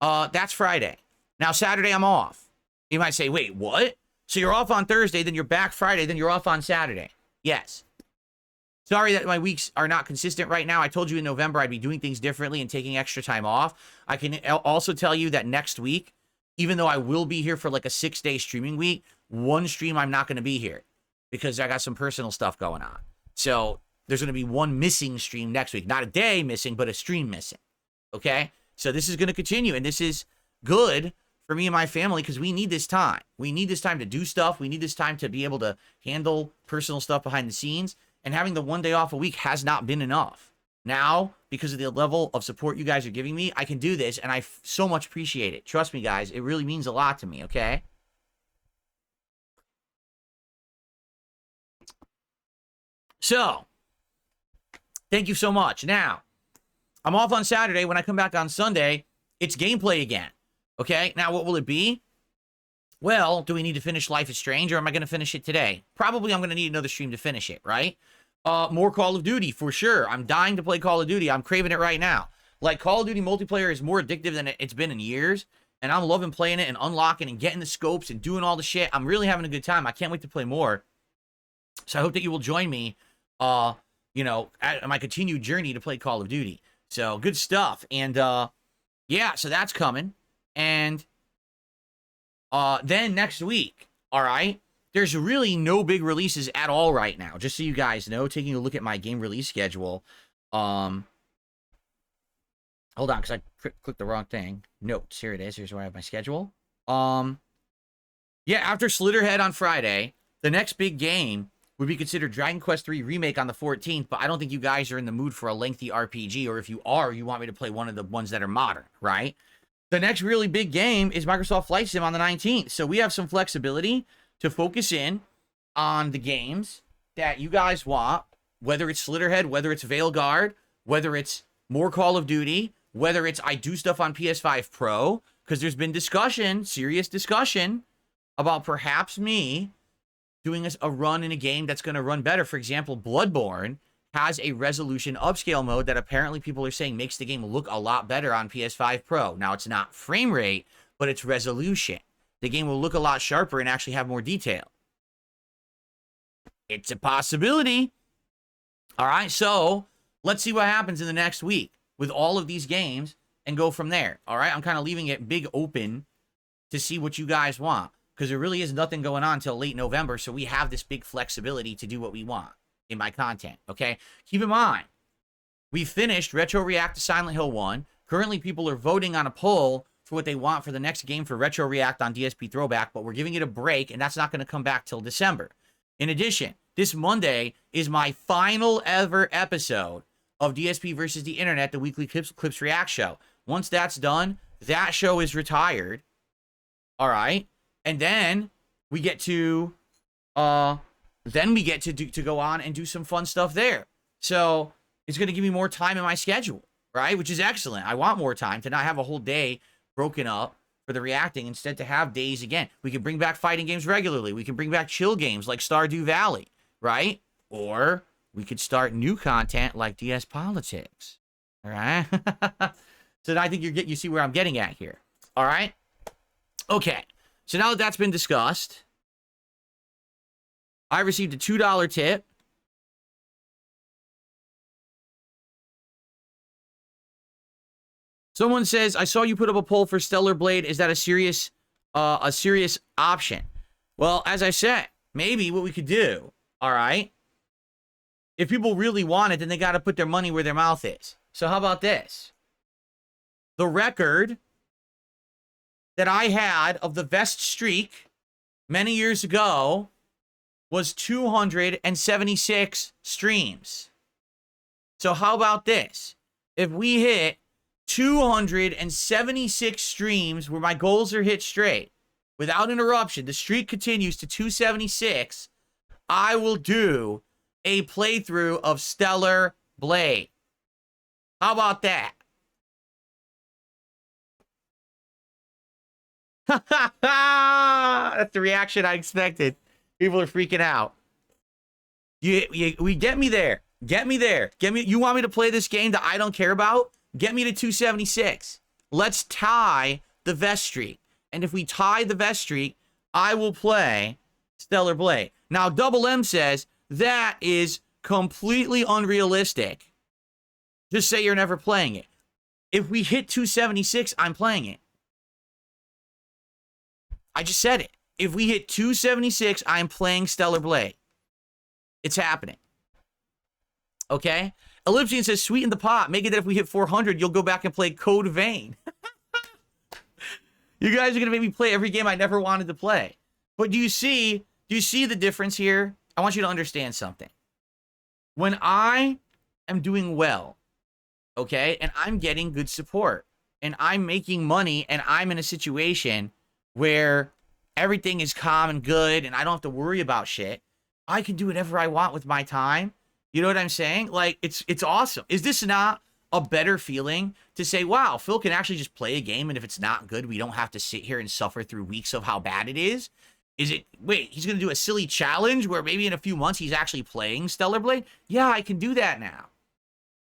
Speaker 1: That's Friday. Now, Saturday, I'm off. You might say, wait, what? So you're off on Thursday, then you're back Friday, then you're off on Saturday. Yes. Sorry that my weeks are not consistent right now. I told you in November I'd be doing things differently and taking extra time off. I can also tell you that next week, even though I will be here for like a 6-day streaming week, one stream I'm not going to be here because I got some personal stuff going on. So there's going to be one missing stream next week. Not a day missing, but a stream missing. Okay? So this is going to continue, and this is good for me and my family because we need this time. We need this time to do stuff. We need this time to be able to handle personal stuff behind the scenes, and having the one day off a week has not been enough. Now, because of the level of support you guys are giving me, I can do this, and I so much appreciate it. Trust me, guys. It really means a lot to me, okay? So, thank you so much. Now, I'm off on Saturday. When I come back on Sunday, it's gameplay again. Okay? Now, what will it be? Well, do we need to finish Life is Strange, or am I going to finish it today? Probably I'm going to need another stream to finish it, right? More Call of Duty, for sure. I'm dying to play Call of Duty. I'm craving it right now. Like, Call of Duty multiplayer is more addictive than it's been in years, and I'm loving playing it and unlocking and getting the scopes and doing all the shit. I'm really having a good time. I can't wait to play more. So I hope that you will join me, you know, at my continued journey to play Call of Duty. So, good stuff. And, yeah, so that's coming. And then next week, all right, there's really no big releases at all right now. Just so you guys know, taking a look at my game release schedule. Hold on, because I clicked the wrong thing. Notes, here it is. Here's where I have my schedule. Yeah, after Slitterhead on Friday, the next big game would be considered Dragon Quest III Remake on the 14th, but I don't think you guys are in the mood for a lengthy RPG, or if you are, you want me to play one of the ones that are modern, right? The next really big game is Microsoft Flight Sim on the 19th, so we have some flexibility to focus in on the games that you guys want, whether it's Slitterhead, whether it's Veilguard, whether it's more Call of Duty, whether it's I do stuff on PS5 Pro, because there's been discussion, serious discussion, about perhaps me doing a run in a game that's going to run better. For example, Bloodborne has a resolution upscale mode that apparently people are saying makes the game look a lot better on PS5 Pro. Now, it's not frame rate, but it's resolution. The game will look a lot sharper and actually have more detail. It's a possibility. All right, so let's see what happens in the next week with all of these games and go from there. All right, I'm kind of leaving it big open to see what you guys want, because there really is nothing going on until late November, so we have this big flexibility to do what we want in my content, okay? Keep in mind, we finished Retro React to Silent Hill 1. Currently, people are voting on a poll for what they want for the next game for Retro React on DSP Throwback, but we're giving it a break, and that's not going to come back till December. In addition, this Monday is my final ever episode of DSP versus the Internet, the weekly Clips React show. Once that's done, that show is retired, all right? And then we get to go on and do some fun stuff there. So it's going to give me more time in my schedule, right? Which is excellent. I want more time to not have a whole day broken up for the reacting, instead to have days again. We can bring back fighting games regularly. We can bring back chill games like Stardew Valley, right? Or we could start new content like DS Politics, all right? So I think you see where I'm getting at here, all right? Okay. So now that that's been discussed, I received a $2 tip. Someone says, I saw you put up a poll for Stellar Blade. Is that a serious option? Well, as I said, maybe what we could do, all right? If people really want it, then they got to put their money where their mouth is. So how about this? The record that I had of the Vest streak many years ago was 276 streams. So how about this? If we hit 276 streams where my goals are hit straight, without interruption, the streak continues to 276, I will do a playthrough of Stellar Blade. How about that? That's the reaction I expected. People are freaking out. We get me there. Get me there. You want me to play this game that I don't care about? Get me to 276. Let's tie the Vest streak. And if we tie the Vest streak, I will play Stellar Blade. Now, Double M says that is completely unrealistic. Just say you're never playing it. If we hit 276, I'm playing it. I just said it. If we hit 276, I'm playing Stellar Blade. It's happening. Okay? Ellipsian says, sweeten the pot. Make it that if we hit 400, you'll go back and play Code Vein. You guys are going to make me play every game I never wanted to play. But do you see the difference here? I want you to understand something. When I am doing well, okay, and I'm getting good support, and I'm making money, and I'm in a situation where everything is calm and good, and I don't have to worry about shit, I can do whatever I want with my time, You know what I'm saying? Like, it's awesome. Is this not a better feeling to say, wow, Phil can actually just play a game, and if it's not good, we don't have to sit here and suffer through weeks of how bad it is? Is it, wait, he's going to do a silly challenge where maybe in a few months he's actually playing Stellar Blade? Yeah, I can do that now.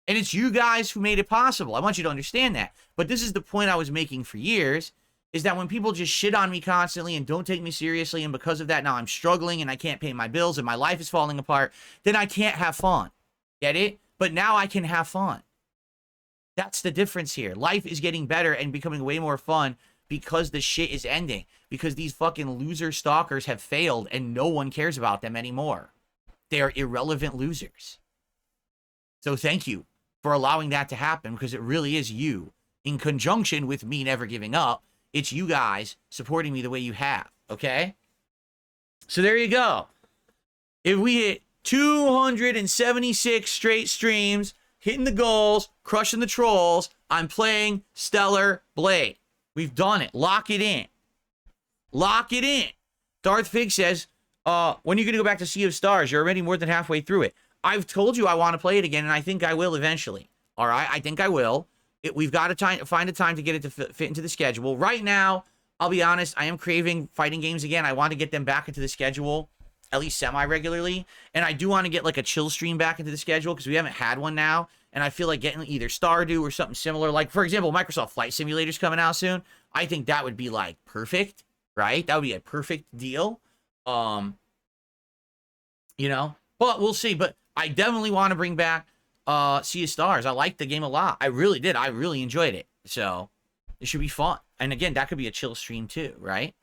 Speaker 1: And it's you guys who made it possible. I want you to understand that. But this is the point I was making for years, is that when people just shit on me constantly and don't take me seriously, and because of that now I'm struggling and I can't pay my bills and my life is falling apart, then I can't have fun. Get it? But now I can have fun. That's the difference here. Life is getting better and becoming way more fun because the shit is ending. Because these fucking loser stalkers have failed and no one cares about them anymore. They are irrelevant losers. So thank you for allowing that to happen, because it really is you, in conjunction with me never giving up. It's you guys supporting me the way you have, okay? So there you go. If we hit 276 straight streams, hitting the goals, crushing the trolls, I'm playing Stellar Blade. We've done it. Lock it in. Lock it in. Darth Fig says, when are you going to go back to Sea of Stars? You're already more than halfway through it. I've told you I want to play it again, and I think I will eventually. All right? I think I will. We've got to find a time to get it to fit into the schedule. Right now, I'll be honest, I am craving fighting games again. I want to get them back into the schedule, at least semi-regularly. And I do want to get like a chill stream back into the schedule, because we haven't had one now. And I feel like getting either Stardew or something similar. Like, for example, Microsoft Flight Simulator's coming out soon. I think that would be like perfect, right? That would be a perfect deal. You know, but we'll see. But I definitely want to bring back Sea of Stars. I liked the game a lot. I really did. I really enjoyed it. So it should be fun. And again, that could be a chill stream too, right?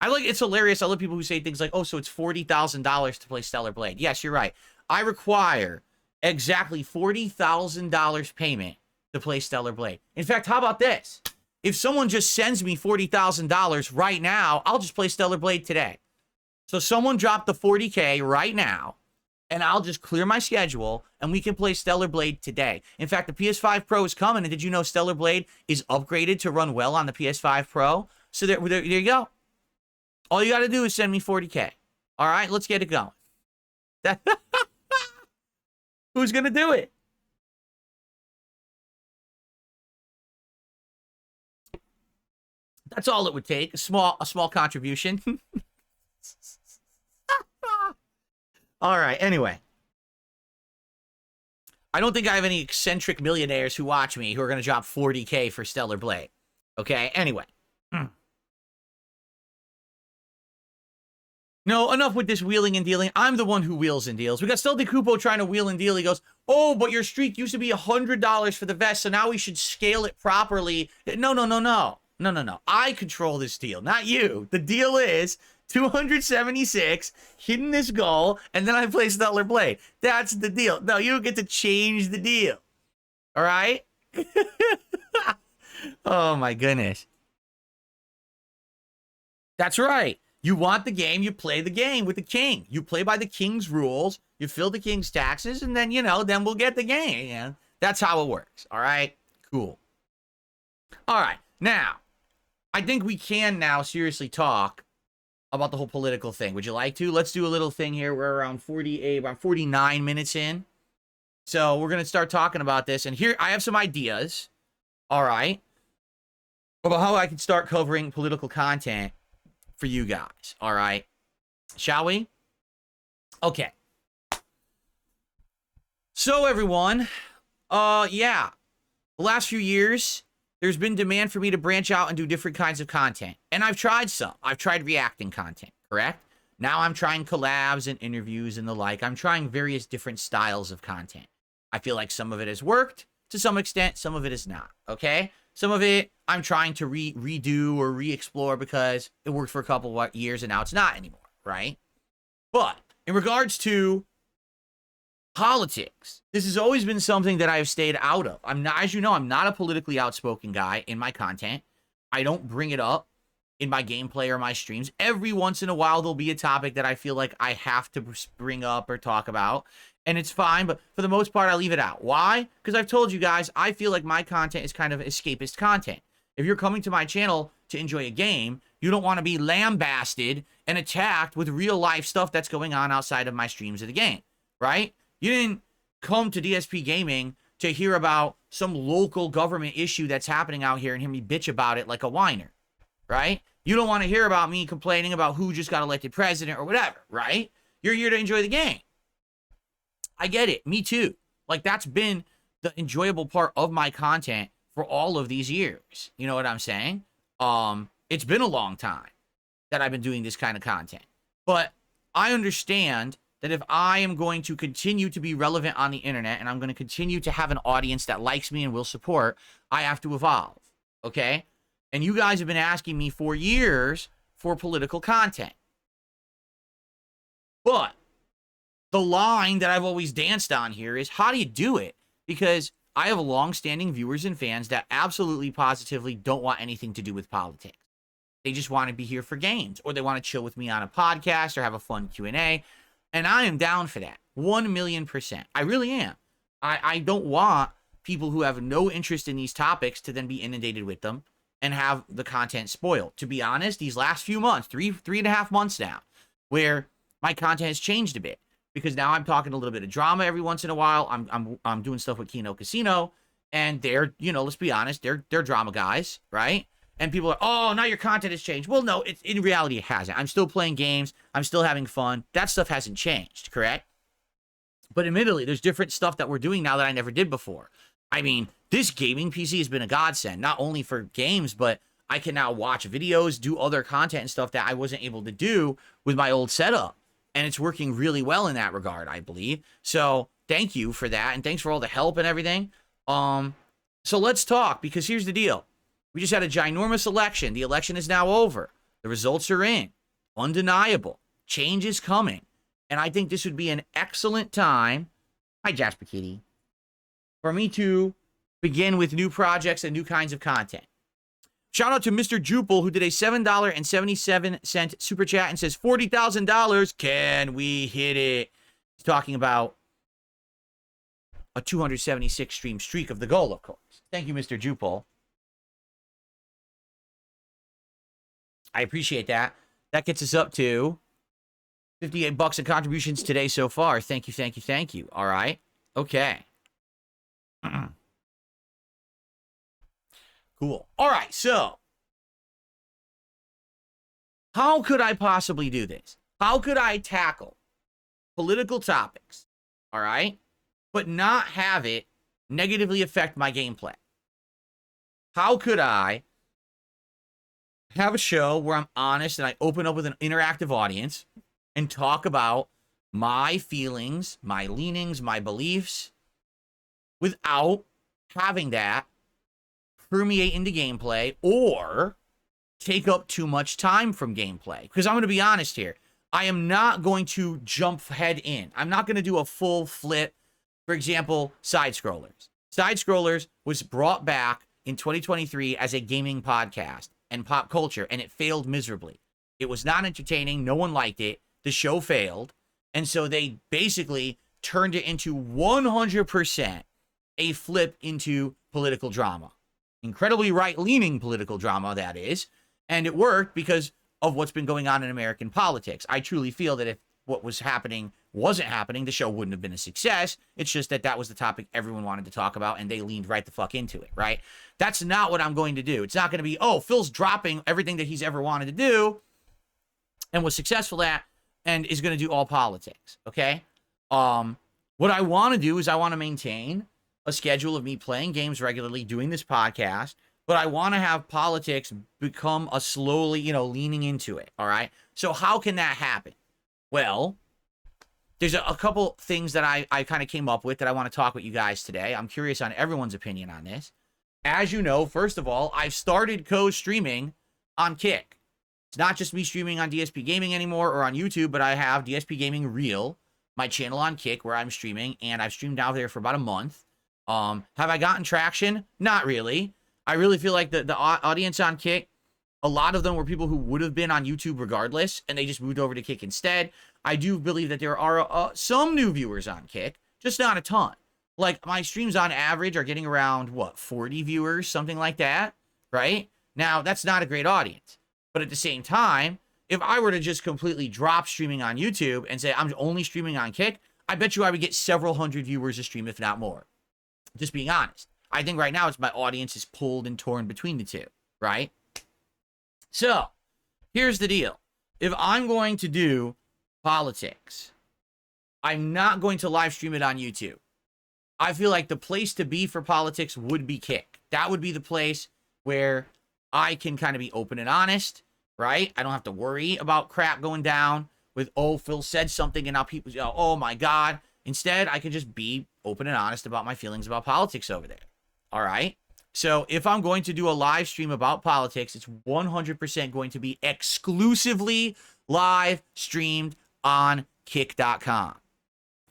Speaker 1: It's hilarious. I love people who say things like, oh, so it's $40,000 to play Stellar Blade. Yes, you're right. I require exactly $40,000 payment to play Stellar Blade. In fact, how about this? If someone just sends me $40,000 right now, I'll just play Stellar Blade today. So someone drop the $40K right now, and I'll just clear my schedule, and we can play Stellar Blade today. In fact, the PS5 Pro is coming, and did you know Stellar Blade is upgraded to run well on the PS5 Pro? So there you go. All you got to do is send me $40K. All right, let's get it going. Who's going to do it? That's all it would take. A small contribution. All right, anyway. I don't think I have any eccentric millionaires who watch me who are going to drop $40K for Stellar Blade. Okay, anyway. No, enough with this wheeling and dealing. I'm the one who wheels and deals. We got Stealthy Kupo trying to wheel and deal. He goes, oh, but your streak used to be $100 for the vest, so now we should scale it properly. No. I control this deal, not you. The deal is 276, hitting this goal, and then I play Stellar Blade. That's the deal. No, you don't get to change the deal. All right? Oh, my goodness. That's right. You want the game, you play the game with the king. You play by the king's rules, you fill the king's taxes, and then, then we'll get the game. Yeah, that's how it works. All right? Cool. All right. Now, I think we can now seriously talk about the whole political thing. Would you like to? Let's do a little thing here. We're around 49 minutes in. So we're going to start talking about this. And here, I have some ideas, all right, about how I can start covering political content for you guys, all right? Shall we? Okay. So, everyone, yeah, the last few years, there's been demand for me to branch out and do different kinds of content. And I've tried some. I've tried reacting content, correct? Now I'm trying collabs and interviews and the like. I'm trying various different styles of content. I feel like some of it has worked to some extent. Some of it is not, okay? Some of it I'm trying to redo or re-explore because it worked for a couple of years and now it's not anymore, right? But in regards to politics, this has always been something that I have stayed out of. I'm not, as you know, I'm not a politically outspoken guy in my content. I don't bring it up in my gameplay or my streams. Every once in a while, there'll be a topic that I feel like I have to bring up or talk about, and it's fine, but for the most part, I leave it out. Why? Because I've told you guys, I feel like my content is kind of escapist content. If you're coming to my channel to enjoy a game, you don't want to be lambasted and attacked with real life stuff that's going on outside of my streams of the game, right? You didn't come to DSP Gaming to hear about some local government issue that's happening out here and hear me bitch about it like a whiner, right? You don't want to hear about me complaining about who just got elected president or whatever, right? You're here to enjoy the game. I get it. Me too. Like, that's been the enjoyable part of my content for all of these years. You know what I'm saying? It's been a long time that I've been doing this kind of content. But I understand that if I am going to continue to be relevant on the internet and I'm going to continue to have an audience that likes me and will support, I have to evolve, okay? And you guys have been asking me for years for political content. But the line that I've always danced on here is, how do you do it? Because I have long-standing viewers and fans that absolutely positively don't want anything to do with politics. They just want to be here for games, or they want to chill with me on a podcast or have a fun Q&A. And I am down for that. 1,000,000%. I really am. I don't want people who have no interest in these topics to then be inundated with them and have the content spoiled. To be honest, these last few months, three and a half months now, where my content has changed a bit, because now I'm talking a little bit of drama every once in a while. I'm doing stuff with Kino Casino, and they're, you know, let's be honest, they're drama guys, right? And people are, oh, now your content has changed. Well, no, in reality, it hasn't. I'm still playing games. I'm still having fun. That stuff hasn't changed, correct? But admittedly, there's different stuff that we're doing now that I never did before. I mean, this gaming PC has been a godsend, not only for games, but I can now watch videos, do other content and stuff that I wasn't able to do with my old setup. And it's working really well in that regard, I believe. So thank you for that. And thanks for all the help and everything. So let's talk, because here's the deal. We just had a ginormous election. The election is now over. The results are in. Undeniable. Change is coming. And I think this would be an excellent time, hi Jasper Kitty, for me to begin with new projects and new kinds of content. Shout out to Mr. Jupel, who did a $7.77 super chat and says, $40,000. Can we hit it? He's talking about a 276 stream streak of the goal, of course. Thank you, Mr. Jupel. I appreciate that. That gets us up to $58 in contributions today so far. Thank you, thank you, thank you. All right. Okay. Cool. All right, so how could I possibly do this? How could I tackle political topics, all right, but not have it negatively affect my gameplay? How could I have a show where I'm honest and I open up with an interactive audience and talk about my feelings, my leanings, my beliefs, without having that permeate into gameplay or take up too much time from gameplay? Because I'm going to be honest here. I am not going to jump head in. I'm not going to do a full flip. For example, side scrollers. Side scrollers was brought back in 2023 as a gaming podcast and pop culture, and it failed miserably. It was not entertaining. No one liked it. The show failed. And so they basically turned it into 100% a flip into political drama. Incredibly right-leaning political drama, that is. And it worked because of what's been going on in American politics. I truly feel that if what was happening wasn't happening, the show wouldn't have been a success. It's just that that was the topic everyone wanted to talk about, and they leaned right the fuck into it, right? That's not what I'm going to do. It's not going to be, oh, Phil's dropping everything that he's ever wanted to do and was successful at and is going to do all politics, okay? What I want to do is I want to maintain a schedule of me playing games regularly, doing this podcast, but I want to have politics become a slowly, leaning into it, all right? So how can that happen? Well, there's a couple things that I kind of came up with that I want to talk with you guys today. I'm curious on everyone's opinion on this. As you know, first of all, I've started co-streaming on Kick. It's not just me streaming on DSP Gaming anymore or on YouTube, but I have DSP Gaming Real, my channel on Kick where I'm streaming, and I've streamed out there for about a month. Have I gotten traction? Not really. I really feel like the audience on Kick, a lot of them were people who would have been on YouTube regardless, and they just moved over to Kick instead. I do believe that there are some new viewers on Kick, just not a ton. Like, my streams on average are getting around, 40 viewers, something like that, right? Now, that's not a great audience. But at the same time, if I were to just completely drop streaming on YouTube and say I'm only streaming on Kick, I bet you I would get several hundred viewers a stream, if not more. Just being honest. I think right now it's my audience is pulled and torn between the two, right? So, here's the deal. If I'm going to do politics, I'm not going to live stream it on YouTube. I feel like the place to be for politics would be Kick. That would be the place where I can kind of be open and honest, right? I don't have to worry about crap going down with, oh, Phil said something and now people, oh my God. Instead, I can just be open and honest about my feelings about politics over there. All right? So if I'm going to do a live stream about politics, it's 100% going to be exclusively live streamed on Kick.com.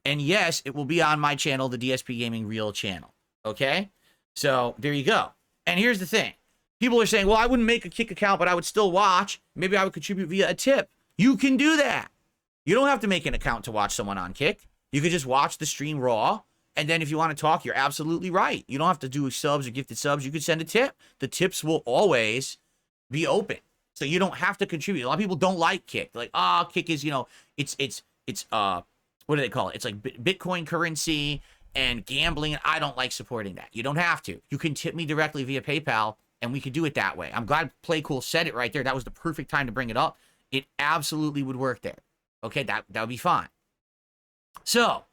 Speaker 1: And yes, it will be on my channel, the DSPGaming Real channel. Okay? So there you go. And here's the thing. People are saying, well, I wouldn't make a Kick account, but I would still watch. Maybe I would contribute via a tip. You can do that. You don't have to make an account to watch someone on Kick. You can just watch the stream raw. And then if you want to talk, you're absolutely right. You don't have to do subs or gifted subs. You could send a tip. The tips will always be open. So you don't have to contribute. A lot of people don't like Kick. They're like, Kick is, it's what do they call it? It's like Bitcoin currency and gambling. And I don't like supporting that. You don't have to. You can tip me directly via PayPal, and we could do it that way. I'm glad Playcool said it right there. That was the perfect time to bring it up. It absolutely would work there. Okay, that would be fine. So,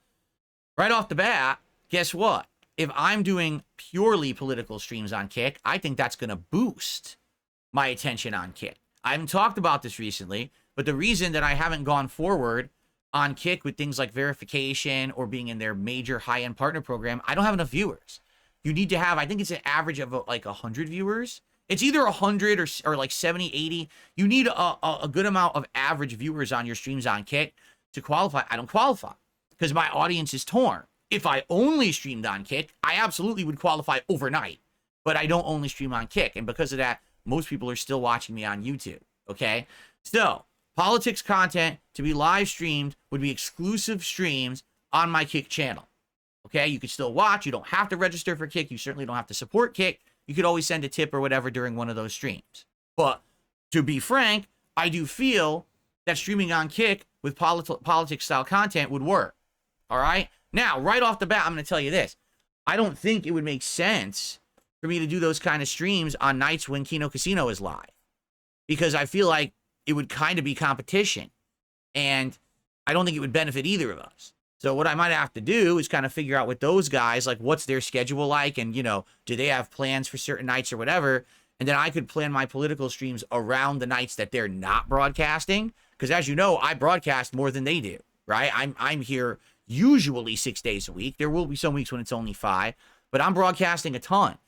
Speaker 1: right off the bat, guess what? If I'm doing purely political streams on Kick, I think that's going to boost my attention on Kick. I haven't talked about this recently, but the reason that I haven't gone forward on Kick with things like verification or being in their major high-end partner program, I don't have enough viewers. You need to have, I think it's an average of like 100 viewers. It's either 100 or like 70, 80. You need a good amount of average viewers on your streams on Kick to qualify. I don't qualify because my audience is torn. If I only streamed on Kick, I absolutely would qualify overnight. But I don't only stream on Kick. And because of that, most people are still watching me on YouTube. Okay? So, politics content to be live streamed would be exclusive streams on my Kick channel. Okay? You could still watch. You don't have to register for Kick. You certainly don't have to support Kick. You could always send a tip or whatever during one of those streams. But to be frank, I do feel that streaming on Kick with politics-style content would work. All right? Now, right off the bat, I'm going to tell you this. I don't think it would make sense for me to do those kind of streams on nights when Kino Casino is live. Because I feel like it would kind of be competition. And I don't think it would benefit either of us. So what I might have to do is kind of figure out with those guys, like, what's their schedule like? And, do they have plans for certain nights or whatever? And then I could plan my political streams around the nights that they're not broadcasting. Because as you know, I broadcast more than they do, right? I'm here usually 6 days a week. There will be some weeks when it's only 5. But I'm broadcasting a ton,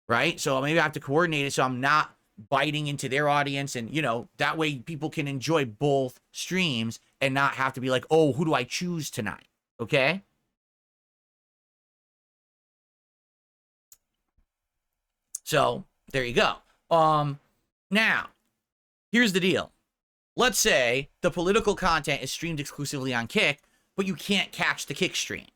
Speaker 1: right? So maybe I have to coordinate it so I'm not biting into their audience. And, that way people can enjoy both streams and not have to be like, oh, who do I choose tonight? Okay? So, there you go. Now, here's the deal. Let's say the political content is streamed exclusively on Kick, but you can't catch the Kick stream.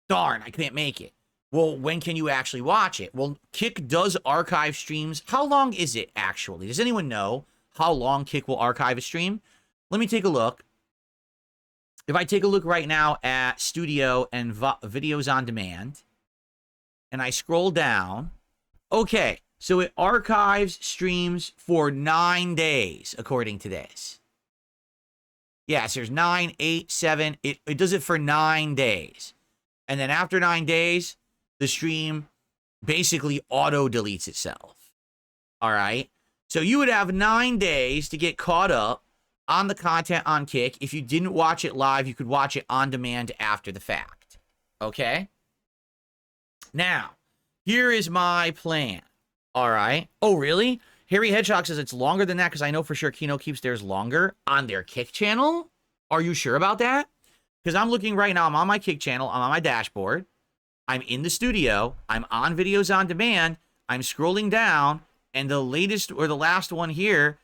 Speaker 1: Darn, I can't make it. Well, when can you actually watch it? Well, Kick does archive streams. How long is it, actually? Does anyone know how long Kick will archive a stream? Let me take a look. If I take a look right now at Studio and Videos on Demand, and I scroll down, okay, so it archives streams for 9 days, according to this. Yes, there's 9, 8, 7. It does it for 9 days. And then after 9 days, the stream basically auto-deletes itself. All right? So you would have 9 days to get caught up on the content on Kick. If you didn't watch it live, you could watch it on demand after the fact. Okay? Now, here is my plan. All right. Oh, really? Harry Hedgehog says it's longer than that because I know for sure Kino keeps theirs longer on their Kick channel. Are you sure about that? Because I'm looking right now. I'm on my Kick channel. I'm on my dashboard. I'm in the studio. I'm on Videos on Demand. I'm scrolling down. And the latest or the last one here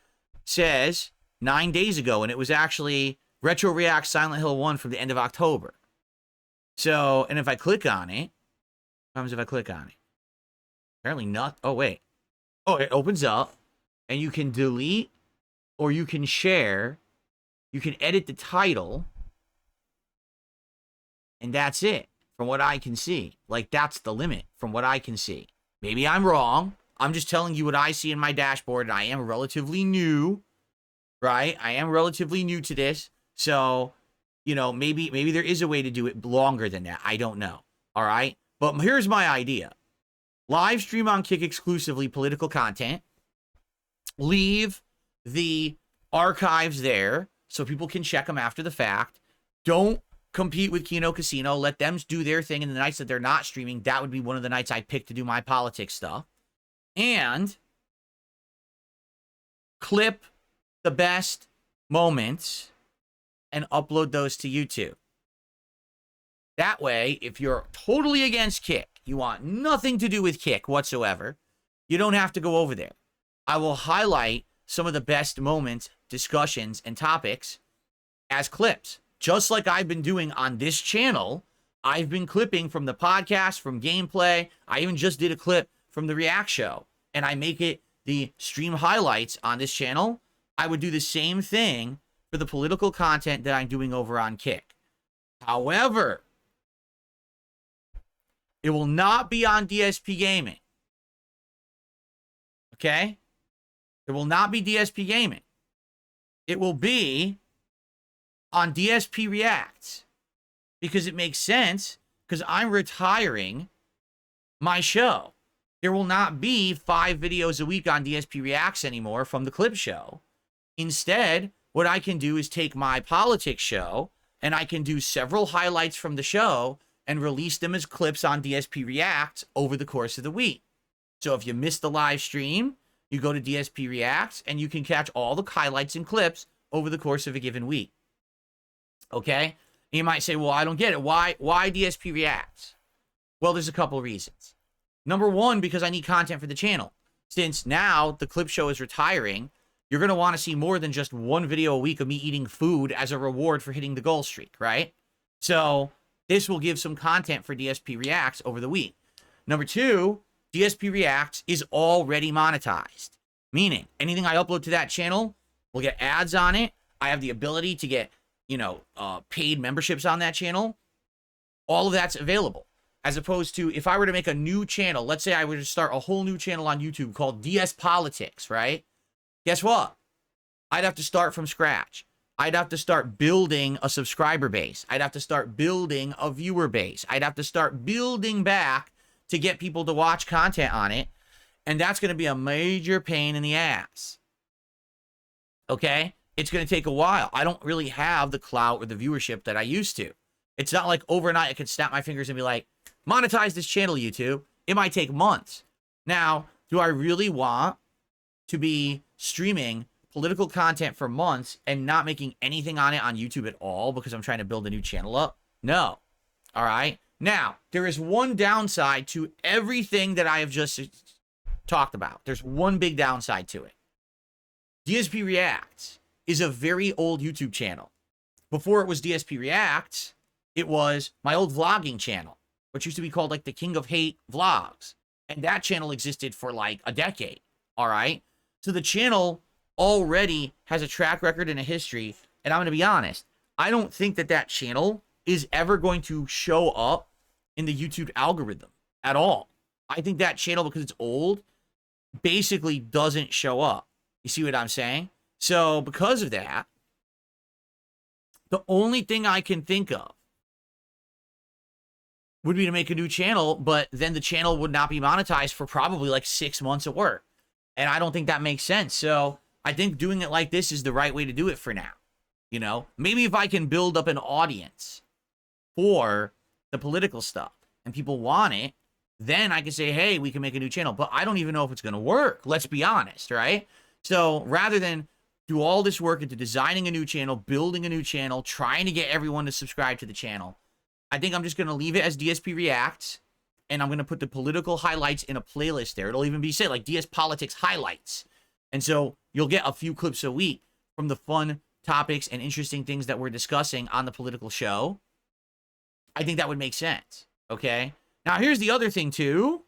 Speaker 1: says 9 days ago. And it was actually Retro React Silent Hill 1 from the end of October. So, and if I click on it, what happens if I click on it? Apparently not. Oh, wait. Oh, it opens up. And you can delete or you can share. You can edit the title. And that's it from what I can see. Like, that's the limit from what I can see. Maybe I'm wrong. I'm just telling you what I see in my dashboard, and I am relatively new, right? I am relatively new to this. So, you know, maybe there is a way to do it longer than that. I don't know. All right? But here's my idea. Live stream on Kick exclusively political content. Leave the archives there so people can check them after the fact. Don't compete with Kino Casino. Let them do their thing. And the nights that they're not streaming, that would be one of the nights I pick to do my politics stuff. And clip the best moments and upload those to YouTube. That way, if you're totally against Kick, you want nothing to do with Kick whatsoever, you don't have to go over there. I will highlight some of the best moments, discussions, and topics as clips. Just like I've been doing on this channel, I've been clipping from the podcast, from gameplay. I even just did a clip from the React show, and I make it the stream highlights on this channel. I would do the same thing for the political content that I'm doing over on Kick. However, it will not be on DSPGaming. Okay? It will not be DSPGaming. It will be on DSP Reacts, because it makes sense, because I'm retiring my show. There will not be 5 videos a week on DSP Reacts anymore from the clip show. Instead, what I can do is take my politics show and I can do several highlights from the show and release them as clips on DSP Reacts over the course of the week. So if you missed the live stream, you go to DSP Reacts and you can catch all the highlights and clips over the course of a given week. Okay? And you might say, well, I don't get it. Why DSP Reacts? Well, there's a couple reasons. Number one, because I need content for the channel. Since now the clip show is retiring, you're going to want to see more than just one video a week of me eating food as a reward for hitting the goal streak, right? So this will give some content for DSP Reacts over the week. Number two, DSP Reacts is already monetized. Meaning, anything I upload to that channel will get ads on it. I have the ability to get, paid memberships on that channel. All of that's available. As opposed to if I were to make a new channel, let's say I were to start a whole new channel on YouTube called DS Politics, right? Guess what? I'd have to start from scratch. I'd have to start building a subscriber base. I'd have to start building a viewer base. I'd have to start building back to get people to watch content on it. And that's going to be a major pain in the ass. Okay? It's going to take a while. I don't really have the clout or the viewership that I used to. It's not like overnight I could snap my fingers and be like, monetize this channel, YouTube. It might take months. Now, do I really want to be streaming political content for months and not making anything on it on YouTube at all because I'm trying to build a new channel up? No. All right? Now, there is one downside to everything that I have just talked about. There's one big downside to it. DSP Reacts is a very old YouTube channel. Before it was DSP Reacts, it was my old vlogging channel, which used to be called like the King of Hate Vlogs. And that channel existed for like a decade. All right? So the channel already has a track record and a history. And I'm going to be honest, I don't think that that channel is ever going to show up in the YouTube algorithm at all. I think that channel, because it's old, basically doesn't show up. You see what I'm saying? So because of that, the only thing I can think of would be to make a new channel, but then the channel would not be monetized for probably like 6 months of work. And I don't think that makes sense. So I think doing it like this is the right way to do it for now. You know, maybe if I can build up an audience for the political stuff and people want it, then I can say, hey, we can make a new channel. But I don't even know if it's going to work. Let's be honest, right? So rather than do all this work into designing a new channel, building a new channel, trying to get everyone to subscribe to the channel, I think I'm just going to leave it as DSP Reacts, and I'm going to put the political highlights in a playlist there. It'll even be, say, like DS Politics Highlights. And so you'll get a few clips a week from the fun topics and interesting things that we're discussing on the political show. I think that would make sense, okay? Now, here's the other thing, too.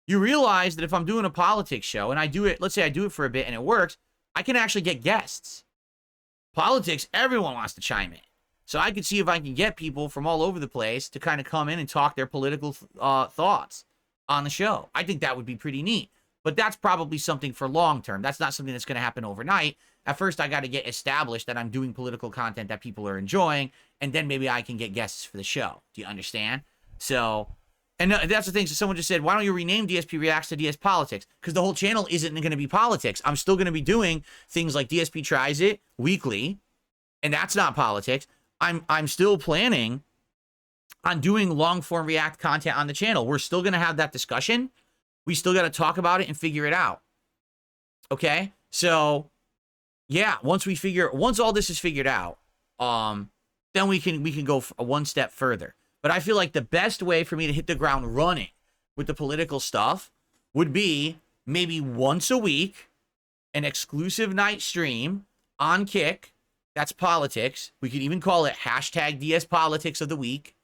Speaker 1: You realize that if I'm doing a politics show, and I do it, let's say I do it for a bit and it works, I can actually get guests. Politics, everyone wants to chime in. So I could see if I can get people from all over the place to kind of come in and talk their political thoughts on the show. I think that would be pretty neat. But that's probably something for long term. That's not something that's going to happen overnight. At first, I got to get established that I'm doing political content that people are enjoying, and then maybe I can get guests for the show. Do you understand? So, and that's the thing. So someone just said, why don't you rename DSP Reacts to DS Politics? Because the whole channel isn't going to be politics. I'm still going to be doing things like DSP Tries It weekly, and that's not politics. I'm still planning on doing long form React content on the channel. We're still going to have that discussion. We still got to talk about it and figure it out. Okay? So, yeah, once all this is figured out, then we can go one step further. But I feel like the best way for me to hit the ground running with the political stuff would be maybe once a week, an exclusive night stream on Kick. That's politics. We could even call it hashtag DS Politics of the Week.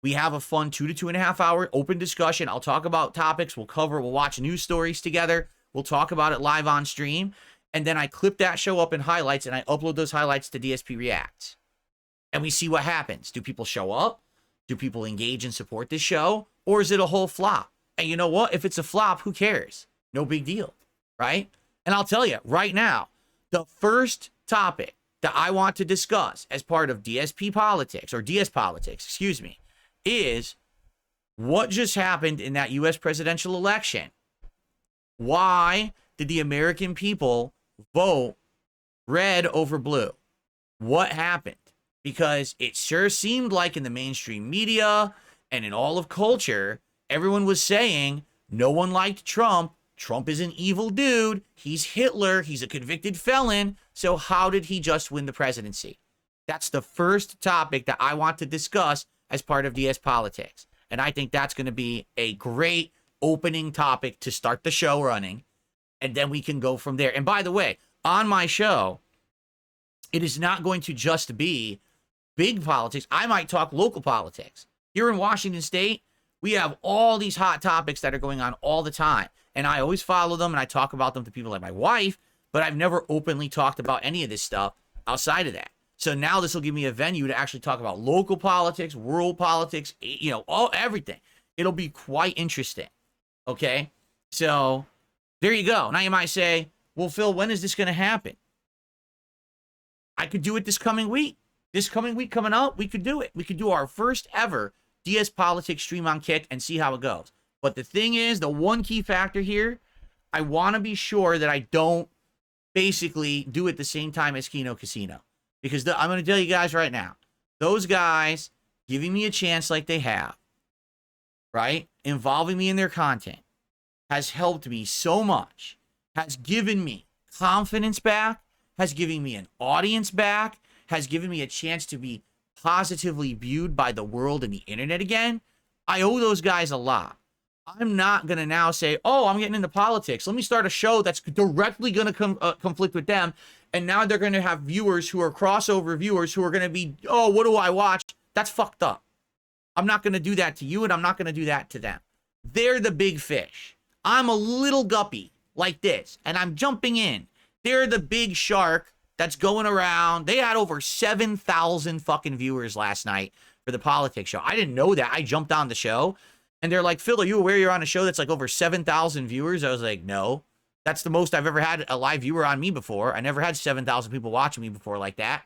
Speaker 1: We have a fun 2 to 2.5 hour open discussion. I'll talk about topics. We'll watch news stories together. We'll talk about it live on stream. And then I clip that show up in highlights and I upload those highlights to DSP Reacts. And we see what happens. Do people show up? Do people engage and support this show? Or is it a whole flop? And you know what? If it's a flop, who cares? No big deal, right? And I'll tell you right now, the first topic that I want to discuss as part of DSP Politics, or DS Politics, excuse me, is what just happened in that U.S. presidential election. Why did the American people vote red over blue? What happened? Because it sure seemed like in the mainstream media and in all of culture, everyone was saying no one liked Trump. Trump is an evil dude. He's Hitler. He's a convicted felon. So how did he just win the presidency? That's the first topic that I want to discuss as part of DS Politics. And I think that's going to be a great opening topic to start the show running. And then we can go from there. And by the way, on my show, it is not going to just be big politics. I might talk local politics. Here in Washington State, we have all these hot topics that are going on all the time. And I always follow them and I talk about them to people like my wife, but I've never openly talked about any of this stuff outside of that. So now this will give me a venue to actually talk about local politics, world politics, you know, everything. It'll be quite interesting. Okay? So there you go. Now you might say, well, Phil, when is this going to happen? I could do it this coming week. This coming week coming up, we could do it. We could do our first ever DS Politics stream on Kick and see how it goes. But the thing is, the one key factor here, I want to be sure that I don't basically do it the same time as Kino Casino. Because I'm going to tell you guys right now, those guys giving me a chance like they have, right? Involving me in their content has helped me so much, has given me confidence back, has given me an audience back, has given me a chance to be positively viewed by the world and the internet again. I owe those guys a lot. I'm not going to now say, oh, I'm getting into politics. Let me start a show that's directly going to conflict with them. And now they're going to have viewers who are crossover viewers who are going to be, oh, what do I watch? That's fucked up. I'm not going to do that to you, and I'm not going to do that to them. They're the big fish. I'm a little guppy like this, and I'm jumping in. They're the big shark that's going around. They had over 7,000 fucking viewers last night for the politics show. I didn't know that. I jumped on the show. And they're like, Phil, are you aware you're on a show that's like over 7,000 viewers? I was like, no. That's the most I've ever had a live viewer on me before. I never had 7,000 people watching me before like that.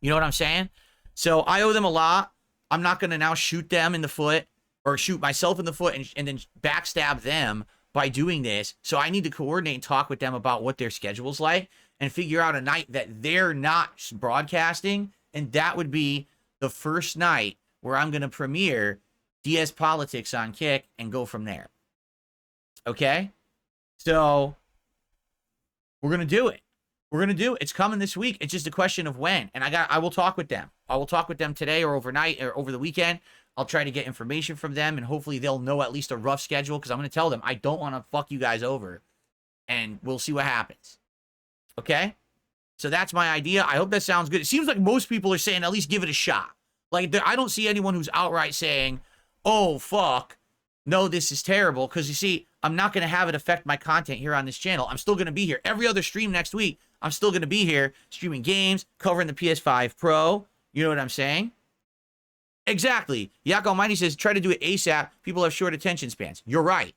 Speaker 1: You know what I'm saying? So I owe them a lot. I'm not going to now shoot them in the foot or shoot myself in the foot and then backstab them by doing this. So I need to coordinate and talk with them about what their schedule's like and figure out a night that they're not broadcasting. And that would be the first night where I'm going to premiere DS Politics on Kick and go from there. Okay? So we're going to do it. We're going to do it. It's coming this week. It's just a question of when. And I will talk with them. I will talk with them today or overnight or over the weekend. I'll try to get information from them and hopefully they'll know at least a rough schedule because I'm going to tell them I don't want to fuck you guys over and we'll see what happens. Okay? So that's my idea. I hope that sounds good. It seems like most people are saying at least give it a shot. Like I don't see anyone who's outright saying, oh, fuck, no, this is terrible. Because you see, I'm not going to have it affect my content here on this channel. I'm still going to be here. Every other stream next week, I'm still going to be here streaming games, covering the PS5 Pro, You know what I'm saying? Exactly. Yak Almighty says, try to do it ASAP. People have short attention spans. You're right.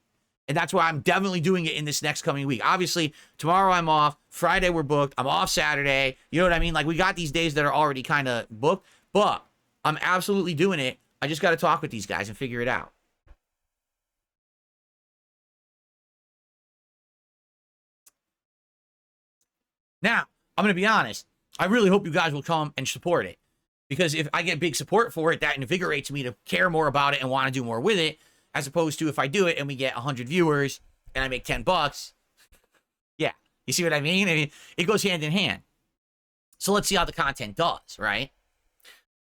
Speaker 1: And that's why I'm definitely doing it in this next coming week. Obviously, tomorrow I'm off. Friday we're booked. I'm off Saturday. You know what I mean? Like, we got these days that are already kind of booked. But I'm absolutely doing it. I just got to talk with these guys and figure it out. Now, I'm going to be honest. I really hope you guys will come and support it. Because if I get big support for it, that invigorates me to care more about it and want to do more with it. As opposed to if I do it and we get 100 viewers and I make $10. Yeah. You see what I mean? I mean, it goes hand in hand. So let's see how the content does, right?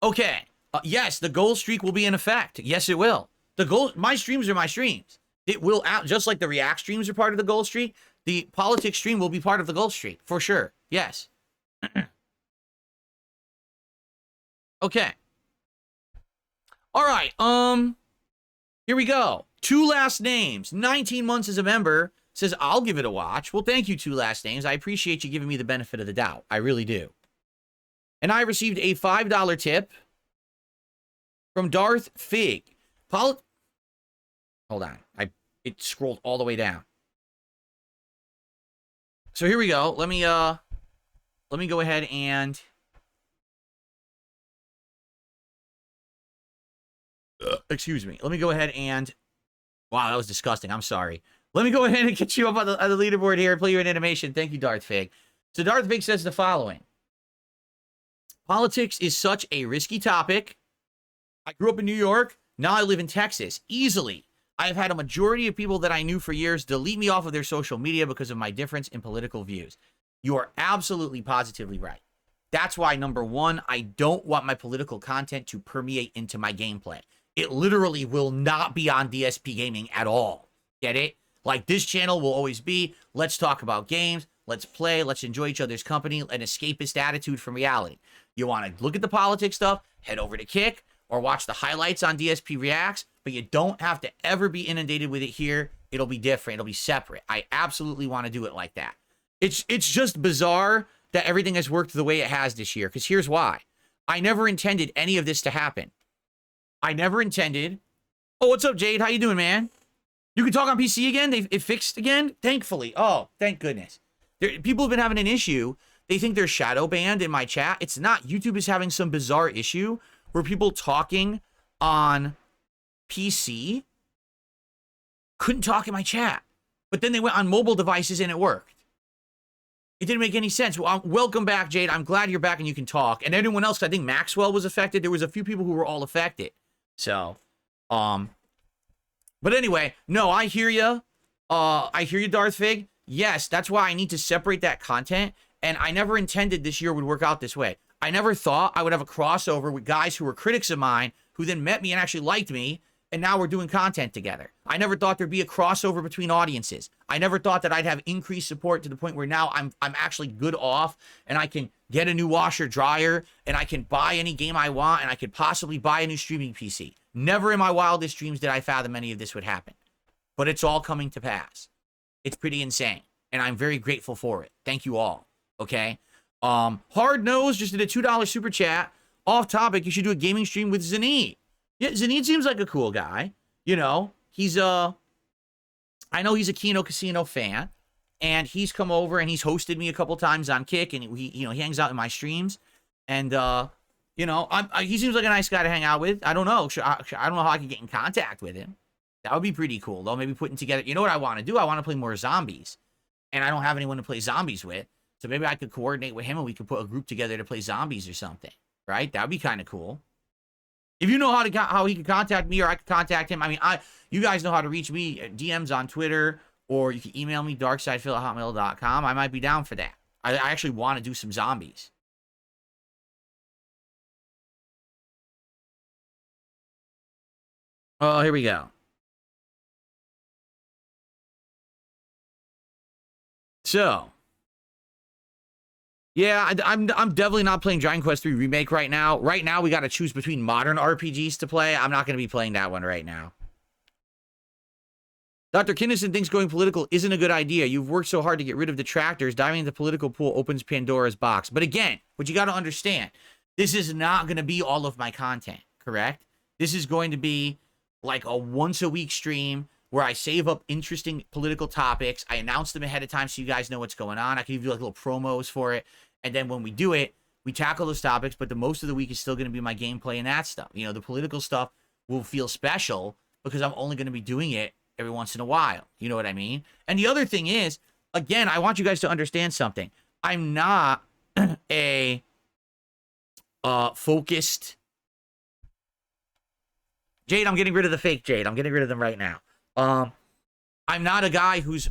Speaker 1: Okay. Yes, the gold streak will be in effect. Yes, it will. My streams are my streams. It will out, just like the React streams are part of the gold streak. The politics stream will be part of the gold streak for sure. Yes. Okay. All right. Here we go. Two Last Names. 19 months as a member. Says, I'll give it a watch. Well, thank you, Two Last Names. I appreciate you giving me the benefit of the doubt. I really do. And I received a $5 tip from Darth Fig. Hold on. It scrolled all the way down. So here we go. Let me go ahead and excuse me. Let me go ahead and wow, that was disgusting. I'm sorry. Let me go ahead and get you up on the leaderboard here and play you an animation. Thank you, Darth Fig. So Darth Fig says the following. Politics is such a risky topic. I grew up in New York. Now I live in Texas. Easily. I have had a majority of people that I knew for years delete me off of their social media because of my difference in political views. You are absolutely positively right. That's why, number one, I don't want my political content to permeate into my gameplay. It literally will not be on DSPGaming at all. Get it? Like, this channel will always be, let's talk about games, let's play, let's enjoy each other's company, an escapist attitude from reality. You want to look at the politics stuff, head over to Kick, or watch the highlights on DSP Reacts, but you don't have to ever be inundated with it here. It'll be different. It'll be separate. I absolutely want to do it like that. It's just bizarre that everything has worked the way it has this year, because here's why. I never intended any of this to happen. I never intended... Oh, what's up, Jade? How you doing, man? You can talk on PC again? It fixed again? Thankfully. Oh, thank goodness. People have been having an issue. They think they're shadow banned in my chat. It's not. YouTube is having some bizarre issue where people talking on PC couldn't talk in my chat. But then they went on mobile devices and it worked. It didn't make any sense. Well, welcome back, Jade. I'm glad you're back and you can talk. And everyone else, I think Maxwell was affected. There was a few people who were all affected. So, but anyway, no, I hear you. I hear you, Darth Fig. Yes, that's why I need to separate that content. And I never intended this year would work out this way. I never thought I would have a crossover with guys who were critics of mine who then met me and actually liked me. And now we're doing content together. I never thought there'd be a crossover between audiences. I never thought that I'd have increased support to the point where now I'm actually good off and I can get a new washer dryer and I can buy any game I want and I could possibly buy a new streaming PC. Never in my wildest dreams did I fathom any of this would happen. But it's all coming to pass. It's pretty insane. And I'm very grateful for it. Thank you all. Okay? Hard Nose just did a $2 super chat. Off topic, you should do a gaming stream with Zenith. Yeah, Zenith seems like a cool guy. You know, he's I know he's a Kino Casino fan, and he's come over and he's hosted me a couple times on Kick, and he hangs out in my streams, and you know, he seems like a nice guy to hang out with. I don't know, I don't know how I can get in contact with him. That would be pretty cool, though. Maybe putting together. You know what I want to do? I want to play more zombies, and I don't have anyone to play zombies with, so maybe I could coordinate with him and we could put a group together to play zombies or something. Right? That would be kind of cool. If you know how he can contact me or I can contact him, I mean, you guys know how to reach me. DMs on Twitter, or you can email me, darksidefil@hotmail.com. I might be down for that. I actually want to do some zombies. Oh, here we go. So, yeah, I'm definitely not playing Dragon Quest III Remake right now. Right now, we got to choose between modern RPGs to play. I'm not going to be playing that one right now. Dr. Kinnison thinks going political isn't a good idea. You've worked so hard to get rid of detractors. Diving into the political pool opens Pandora's box. But again, what you got to understand, This is not going to be all of my content, correct? This is going to be like a once a week stream where I save up interesting political topics. I announce them ahead of time so you guys know what's going on. I can give you like little promos for it. And then when we do it, we tackle those topics, but the most of the week is still going to be my gameplay and that stuff. You know, the political stuff will feel special because I'm only going to be doing it every once in a while. You know what I mean? And the other thing is, again, I want you guys to understand something. I'm not a focused... Jade, I'm getting rid of the fake Jade. I'm getting rid of them right now. I'm not a guy who's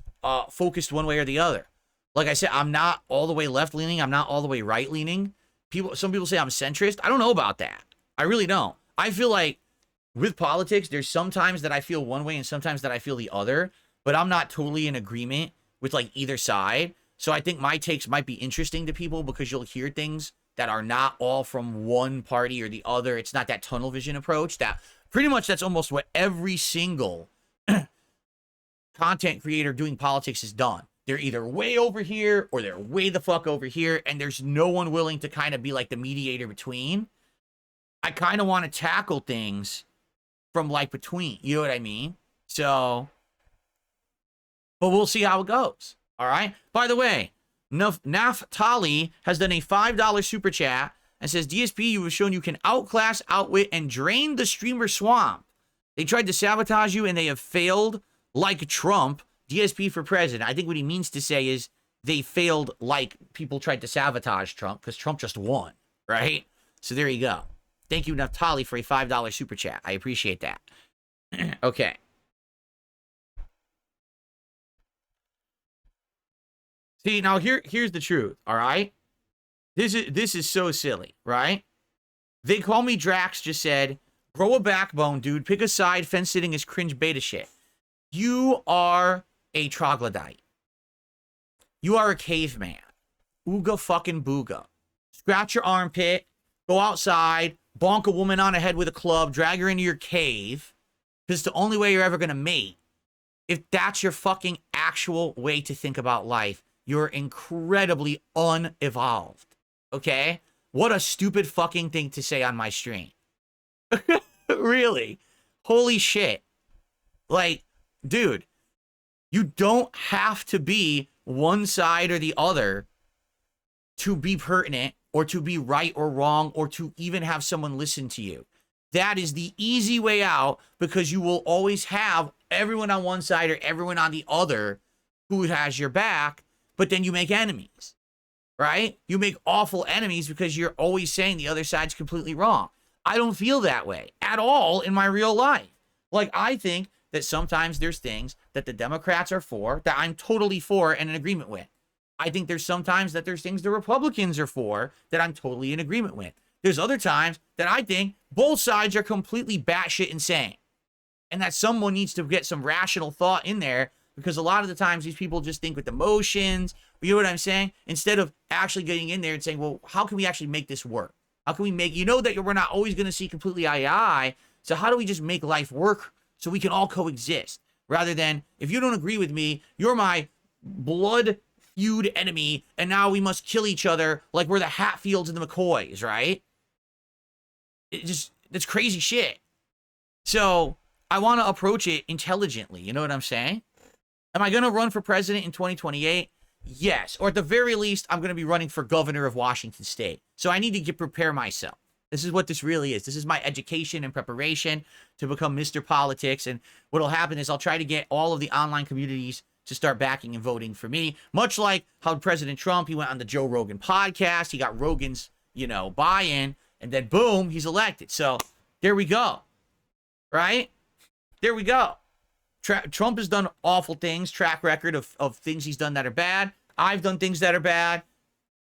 Speaker 1: focused one way or the other. Like I said, I'm not all the way left-leaning. I'm not all the way right-leaning. Some people say I'm centrist. I don't know about that. I really don't. I feel like with politics, there's sometimes that I feel one way and sometimes that I feel the other, but I'm not totally in agreement with like either side. So I think my takes might be interesting to people because you'll hear things that are not all from one party or the other. It's not that tunnel vision approach. That pretty much that's almost what every single content creator doing politics has done. They're either way over here or they're way the fuck over here, and there's no one willing to kind of be like the mediator between. I kind of want to tackle things from like between, you know what I mean? So, but we'll see how it goes. All right. By the way, Naftali has done a $5 super chat and says, DSP, you have shown you can outclass, outwit, and drain the streamer swamp. They tried to sabotage you and they have failed like Trump. DSP for president. I think what he means to say is they failed like people tried to sabotage Trump because Trump just won, right? So there you go. Thank you, Naftali, for a $5 super chat. I appreciate that. Okay. See, now here's the truth, all right? This is so silly, right? They call me Drax just said, grow a backbone, dude. Pick a side. Fence sitting is cringe beta shit. You are a troglodyte. You are a caveman. Ooga fucking booga. Scratch your armpit, go outside, bonk a woman on the head with a club, drag her into your cave, because it's the only way you're ever going to mate. If that's your fucking actual way to think about life, you're incredibly unevolved. Okay? What a stupid fucking thing to say on my stream. Really? Holy shit. Like, dude, you don't have to be one side or the other to be pertinent or to be right or wrong or to even have someone listen to you. That is the easy way out because you will always have everyone on one side or everyone on the other who has your back, but then you make enemies, right? You make awful enemies because you're always saying the other side's completely wrong. I don't feel that way at all in my real life. Like, I think that sometimes there's things that the Democrats are for that I'm totally for and in agreement with. I think there's sometimes that there's things the Republicans are for that I'm totally in agreement with. There's other times that I think both sides are completely batshit insane. And that someone needs to get some rational thought in there because a lot of the times these people just think with emotions, you know what I'm saying? Instead of actually getting in there and saying, well, how can we actually make this work? How can we make, you know that we're not always going to see completely eye to eye. So how do we just make life work so we can all coexist? Rather than, if you don't agree with me, you're my blood feud enemy, and now we must kill each other like we're the Hatfields and the McCoys, right? That's crazy shit. So I want to approach it intelligently. You know what I'm saying? Am I going to run for president in 2028? Yes. Or at the very least, I'm going to be running for governor of Washington State. So I need to prepare myself. This is what this really is. This is my education and preparation to become Mr. Politics. And what will happen is I'll try to get all of the online communities to start backing and voting for me. Much like how President Trump, he went on the Joe Rogan podcast. He got Rogan's, buy-in. And then boom, he's elected. So there we go. Right? There we go. Trump has done awful things, track record of things he's done that are bad. I've done things that are bad.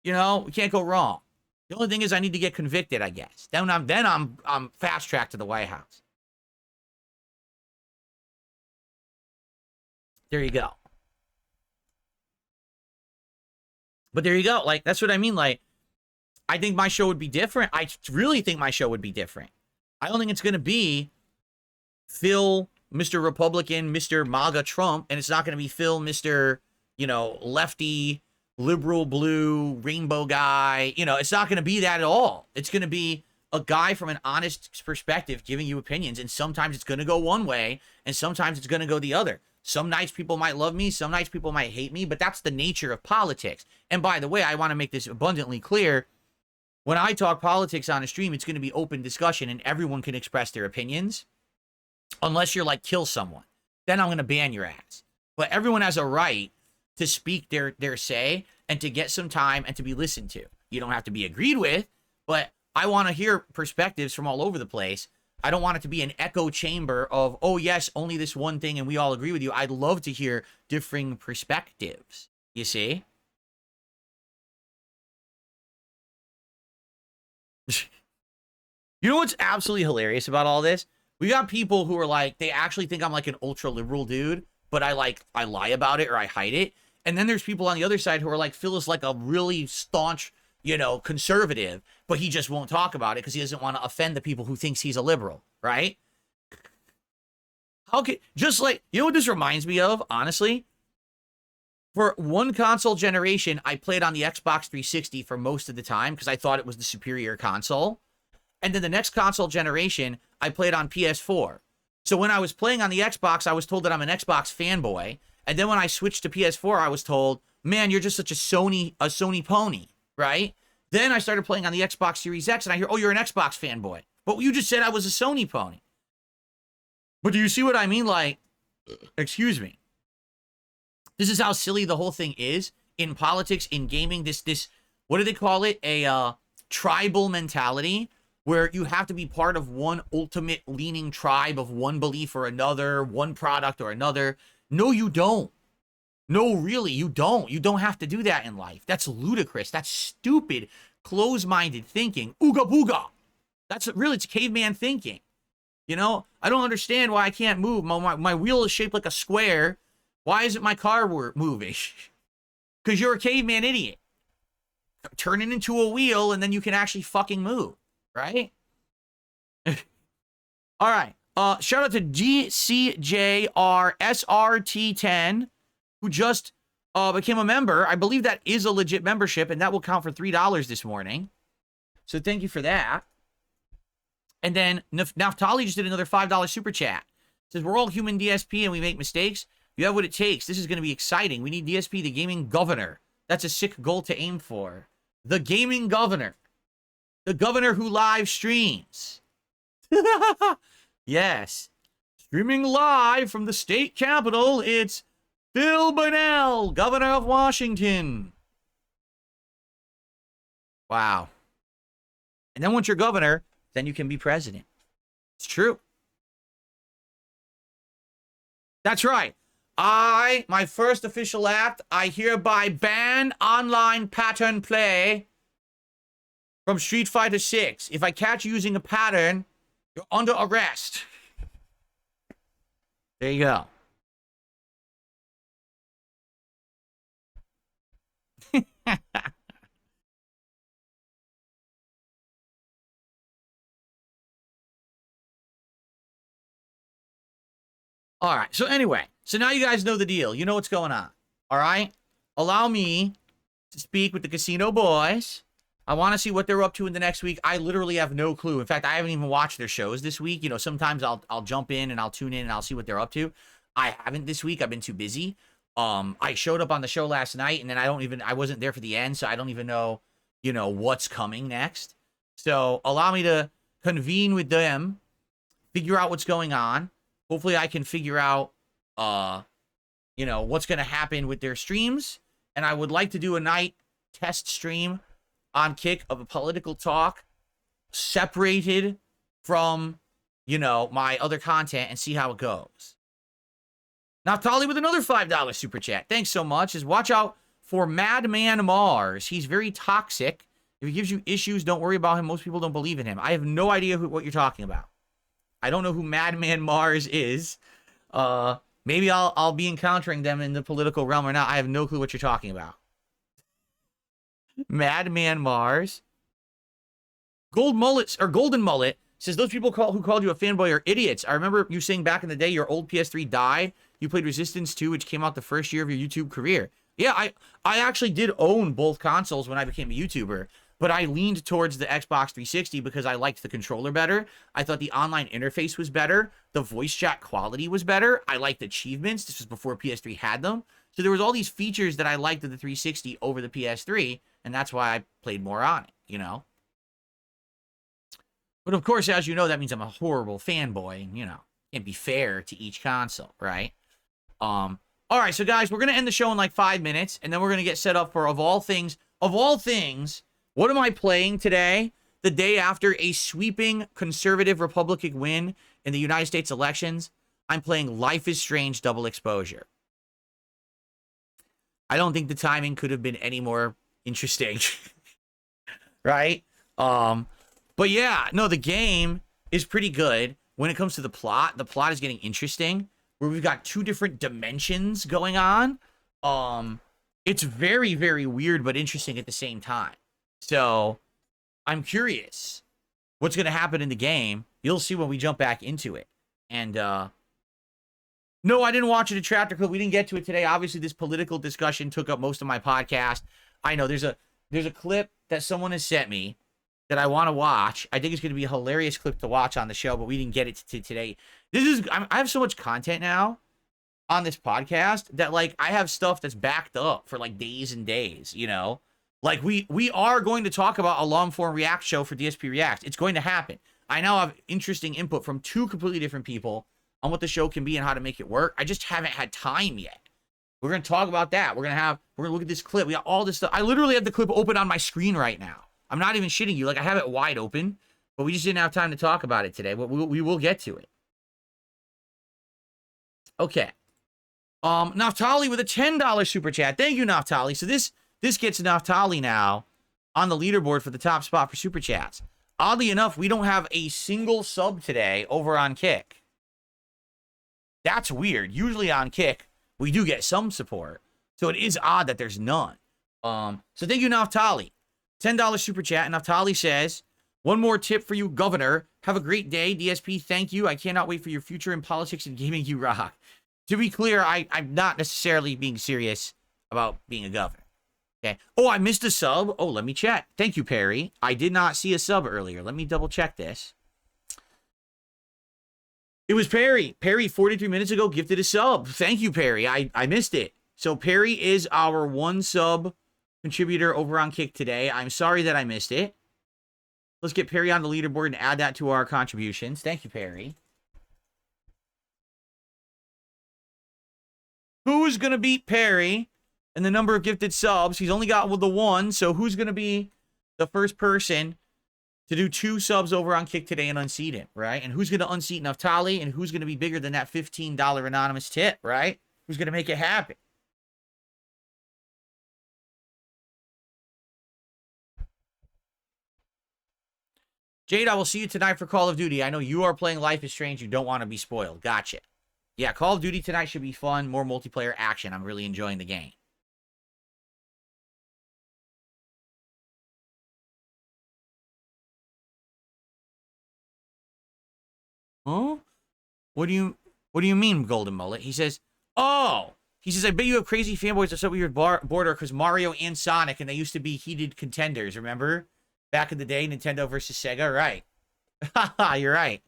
Speaker 1: We can't go wrong. The only thing is I need to get convicted, I guess. Then I'm fast tracked to the White House. There you go. But there you go. Like, that's what I mean. Like, I think my show would be different. I really think my show would be different. I don't think it's going to be Phil, Mr. Republican, Mr. MAGA Trump, and it's not going to be Phil, Mr., lefty, liberal blue rainbow guy. You know, it's not going to be that at all. It's going to be a guy from an honest perspective giving you opinions. And sometimes it's going to go one way and sometimes it's going to go the other. Some nights people might love me. Some nights people might hate me, but that's the nature of politics. And by the way, I want to make this abundantly clear. When I talk politics on a stream, it's going to be open discussion and everyone can express their opinions. Unless you're like, kill someone. Then I'm going to ban your ass. But everyone has a right to speak their say and to get some time and to be listened to. You don't have to be agreed with, but I want to hear perspectives from all over the place. I don't want it to be an echo chamber of, oh, yes, only this one thing and we all agree with you. I'd love to hear differing perspectives. You see? You know what's absolutely hilarious about all this? We got people who are like, they actually think I'm like an ultra liberal dude, but I lie about it or I hide it. And then there's people on the other side who are like, Phil is like a really staunch, you know, conservative, but he just won't talk about it because he doesn't want to offend the people who thinks he's a liberal, right? How can, just like, you know what this reminds me of, honestly? For one console generation, I played on the Xbox 360 for most of the time because I thought it was the superior console. And then the next console generation, I played on PS4. So when I was playing on the Xbox, I was told that I'm an Xbox fanboy. And then when I switched to PS4, I was told, man, you're just such a Sony pony, right? Then I started playing on the Xbox Series X and I hear, oh, you're an Xbox fanboy. But you just said I was a Sony pony. But do you see what I mean? Like, excuse me. This is how silly the whole thing is in politics, in gaming. This, what do they call it? A tribal mentality where you have to be part of one ultimate leaning tribe of one belief or another, one product or another. No, you don't. No, really, you don't. You don't have to do that in life. That's ludicrous. That's stupid, close-minded thinking. Ooga booga. That's really, it's caveman thinking. You know, I don't understand why I can't move. My wheel is shaped like a square. Why isn't my car moving? Because you're a caveman idiot. Turn it into a wheel and then you can actually fucking move, right? All right. Shout out to GCJRSRT10, who just became a member. I believe that is a legit membership, and that will count for $3 this morning. So thank you for that. And then Naftali just did another $5 super chat. Says, we're all human DSP and we make mistakes. You have what it takes. This is going to be exciting. We need DSP, the gaming governor. That's a sick goal to aim for. The gaming governor. The governor who live streams. Yes. Streaming live from the state capitol, it's Phil Burnell, governor of Washington. Wow. And then once you're governor, then you can be president. It's true. That's right. My first official act, I hereby ban online pattern play from Street Fighter 6. If I catch you using a pattern, you're under arrest. There you go. All right. So anyway, so now you guys know the deal. You know what's going on. All right. Allow me to speak with the casino boys. I want to see what they're up to in the next week. I literally have no clue. In fact, I haven't even watched their shows this week. You know, sometimes I'll jump in and I'll tune in and I'll see what they're up to. I haven't this week. I've been too busy. I showed up on the show last night and then I wasn't there for the end, so I don't even know, you know, what's coming next. So allow me to convene with them, figure out what's going on. Hopefully I can figure out, you know, what's going to happen with their streams. And I would like to do a night test stream on Kick of a political talk separated from, you know, my other content and see how it goes. Naftali with another $5 super chat. Thanks so much. Is watch out for Madman Mars. He's very toxic. If he gives you issues, don't worry about him. Most people don't believe in him. I have no idea what you're talking about. I don't know who Madman Mars is. Maybe I'll be encountering them in the political realm or not. I have no clue what you're talking about. Madman Mars. Golden Mullet says those people who called you a fanboy are idiots. I remember you saying back in the day your old PS3 died. You played Resistance 2, which came out the first year of your YouTube career. Yeah, I actually did own both consoles when I became a YouTuber, but I leaned towards the Xbox 360 because I liked the controller better. I thought the online interface was better. The voice chat quality was better. I liked achievements. This was before PS3 had them. So there was all these features that I liked of the 360 over the PS3, and that's why I played more on it, you know? But of course, as you know, that means I'm a horrible fanboy, and, you know, can't be fair to each console, right? All right, so guys, we're going to end the show in like 5 minutes, and then we're going to get set up for, of all things, what am I playing today? The day after a sweeping conservative Republican win in the United States elections, I'm playing Life is Strange Double Exposure. I don't think the timing could have been any more interesting, right? But yeah, no, the game is pretty good. When it comes to the plot is getting interesting, where we've got 2 different dimensions going on. It's very, very weird, but interesting at the same time. So I'm curious what's going to happen in the game. You'll see when we jump back into it. And, no, I didn't watch it at Chapter Club. We didn't get to it today. Obviously, this political discussion took up most of my podcast. I know there's a clip that someone has sent me that I want to watch. I think it's going to be a hilarious clip to watch on the show, but we didn't get it to today. I have so much content now on this podcast that, like, I have stuff that's backed up for, like, days and days, you know? Like, we are going to talk about a long-form React show for DSP React. It's going to happen. I now have interesting input from 2 completely different people on what the show can be and how to make it work. I just haven't had time yet. We're going to talk about that. We're going to look at this clip. We got all this stuff. I literally have the clip open on my screen right now. I'm not even shitting you. Like, I have it wide open, but we just didn't have time to talk about it today. But we will get to it. Okay. Naftali with a $10 super chat. Thank you, Naftali. So this gets Naftali now on the leaderboard for the top spot for super chats. Oddly enough, we don't have a single sub today over on Kick. That's weird. Usually on Kick, we do get some support. So it is odd that there's none. So thank you, Naftali. $10 super chat. Naftali says, one more tip for you, Governor. Have a great day. DSP, thank you. I cannot wait for your future in politics and gaming. You rock. To be clear, I'm not necessarily being serious about being a governor. Okay. Oh, I missed a sub. Oh, let me check. Thank you, Perry. I did not see a sub earlier. Let me double check this. It was Perry. Perry, 43 minutes ago, gifted a sub. Thank you, Perry. I missed it. So Perry is our 1 sub contributor over on Kick today. I'm sorry that I missed it. Let's get Perry on the leaderboard and add that to our contributions. Thank you, Perry. Who's going to beat Perry in the number of gifted subs? He's only got the 1, so who's going to be the first person to do 2 subs over on Kick today and unseat him, right? And who's going to unseat Naftali, and who's going to be bigger than that $15 anonymous tip, right? Who's going to make it happen? Jade, I will see you tonight for Call of Duty. I know you are playing Life is Strange. You don't want to be spoiled. Gotcha. Yeah, Call of Duty tonight should be fun. More multiplayer action. I'm really enjoying the game. Huh? What do you mean, Golden Mullet? He says, oh, he says, I bet you have crazy fanboys that set with your border because Mario and Sonic, and they used to be heated contenders, remember? Back in the day, Nintendo versus Sega, right? You're right.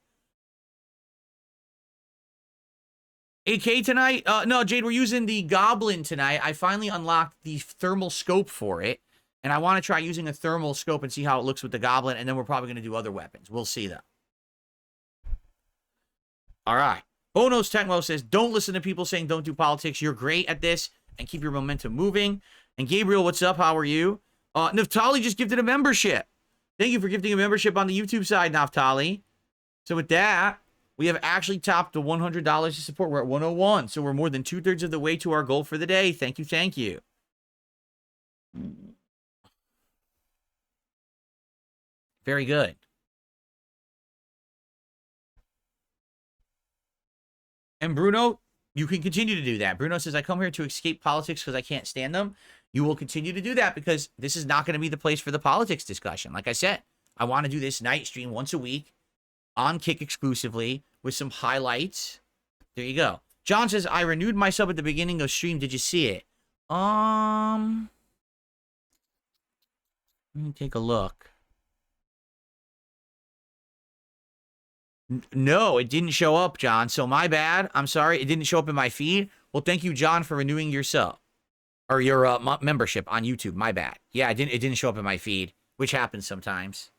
Speaker 1: AK tonight? No, Jade, we're using the Goblin tonight. I finally unlocked the thermal scope for it, and I want to try using a thermal scope and see how it looks with the Goblin, and then we're probably going to do other weapons. We'll see, though. All right. Bonos Tecmo says, don't listen to people saying don't do politics. You're great at this, and keep your momentum moving. And Gabriel, what's up? How are you? Naftali just gifted a membership. Thank you for gifting a membership on the YouTube side, Naftali. So with that, we have actually topped the $100 to support. We're at 101. So we're more than 2/3 of the way to our goal for the day. Thank you. Thank you. Very good. And Bruno, you can continue to do that. Bruno says, I come here to escape politics because I can't stand them. You will continue to do that because this is not going to be the place for the politics discussion. Like I said, I want to do this night stream once a week on Kick exclusively with some highlights. There you go. John says, I renewed my sub at the beginning of stream. Did you see it? Let me take a look. No, it didn't show up, John. So my bad. I'm sorry. It didn't show up in my feed. Well, thank you, John, for renewing your sub or your membership on YouTube. My bad. Yeah, it didn't show up in my feed, which happens sometimes.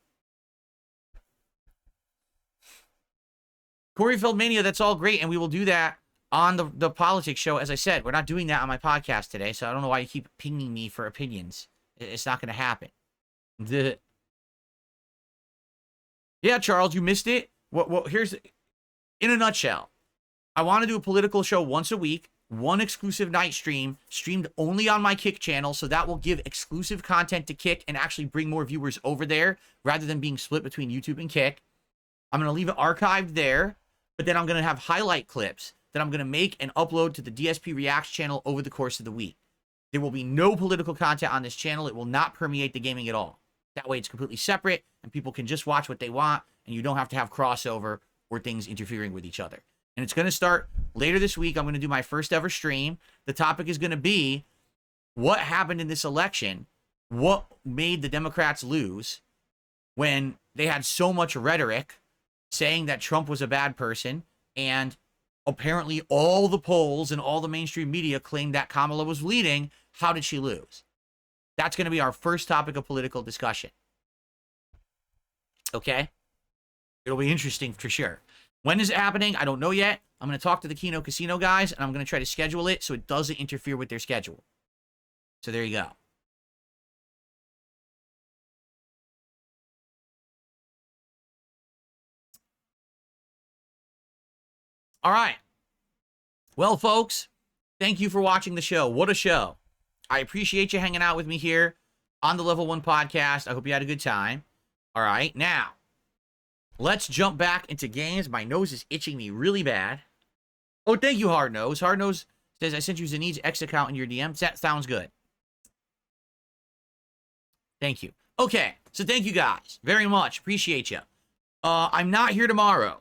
Speaker 1: Corey Feldmania, that's all great, and we will do that on the politics show. As I said, we're not doing that on my podcast today, so I don't know why you keep pinging me for opinions. It's not going to happen. Yeah, Charles, you missed it. Here's, in a nutshell, I want to do a political show once a week, one exclusive night stream, streamed only on my Kick channel, so that will give exclusive content to Kick and actually bring more viewers over there, rather than being split between YouTube and Kick. I'm going to leave it archived there, but then I'm going to have highlight clips that I'm going to make and upload to the DSP Reacts channel over the course of the week. There will be no political content on this channel. It will not permeate the gaming at all. That way it's completely separate, and people can just watch what they want, and you don't have to have crossover or things interfering with each other. And it's going to start later this week. I'm going to do my first ever stream. The topic is going to be what happened in this election, what made the Democrats lose when they had so much rhetoric saying that Trump was a bad person, and apparently all the polls and all the mainstream media claimed that Kamala was leading. How did she lose? That's going to be our first topic of political discussion. Okay? It'll be interesting for sure. When is it happening? I don't know yet. I'm going to talk to the Keno Casino guys, and I'm going to try to schedule it so it doesn't interfere with their schedule. So there you go. All right. Well, folks, thank you for watching the show. What a show. I appreciate you hanging out with me here on the Level 1 podcast. I hope you had a good time. All right. Now, let's jump back into games. My nose is itching me really bad. Oh, thank you, Hard Nose. Hard Nose says, I sent you Zanid's X account in your DM. That sounds good. Thank you. Okay. So thank you guys very much. Appreciate you. I'm not here tomorrow.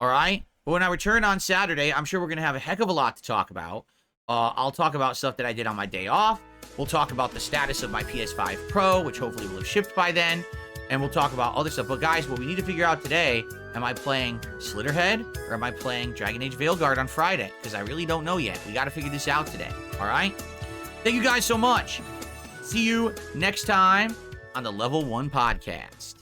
Speaker 1: All right. But when I return on Saturday, I'm sure we're going to have a heck of a lot to talk about. I'll talk about stuff that I did on my day off. We'll talk about the status of my PS5 Pro, which hopefully will have shipped by then. And we'll talk about other stuff. But guys, what we need to figure out today, am I playing Slitterhead or am I playing Dragon Age Veilguard on Friday? Because I really don't know yet. We got to figure this out today. All right? Thank you guys so much. See you next time on the Level 1 podcast.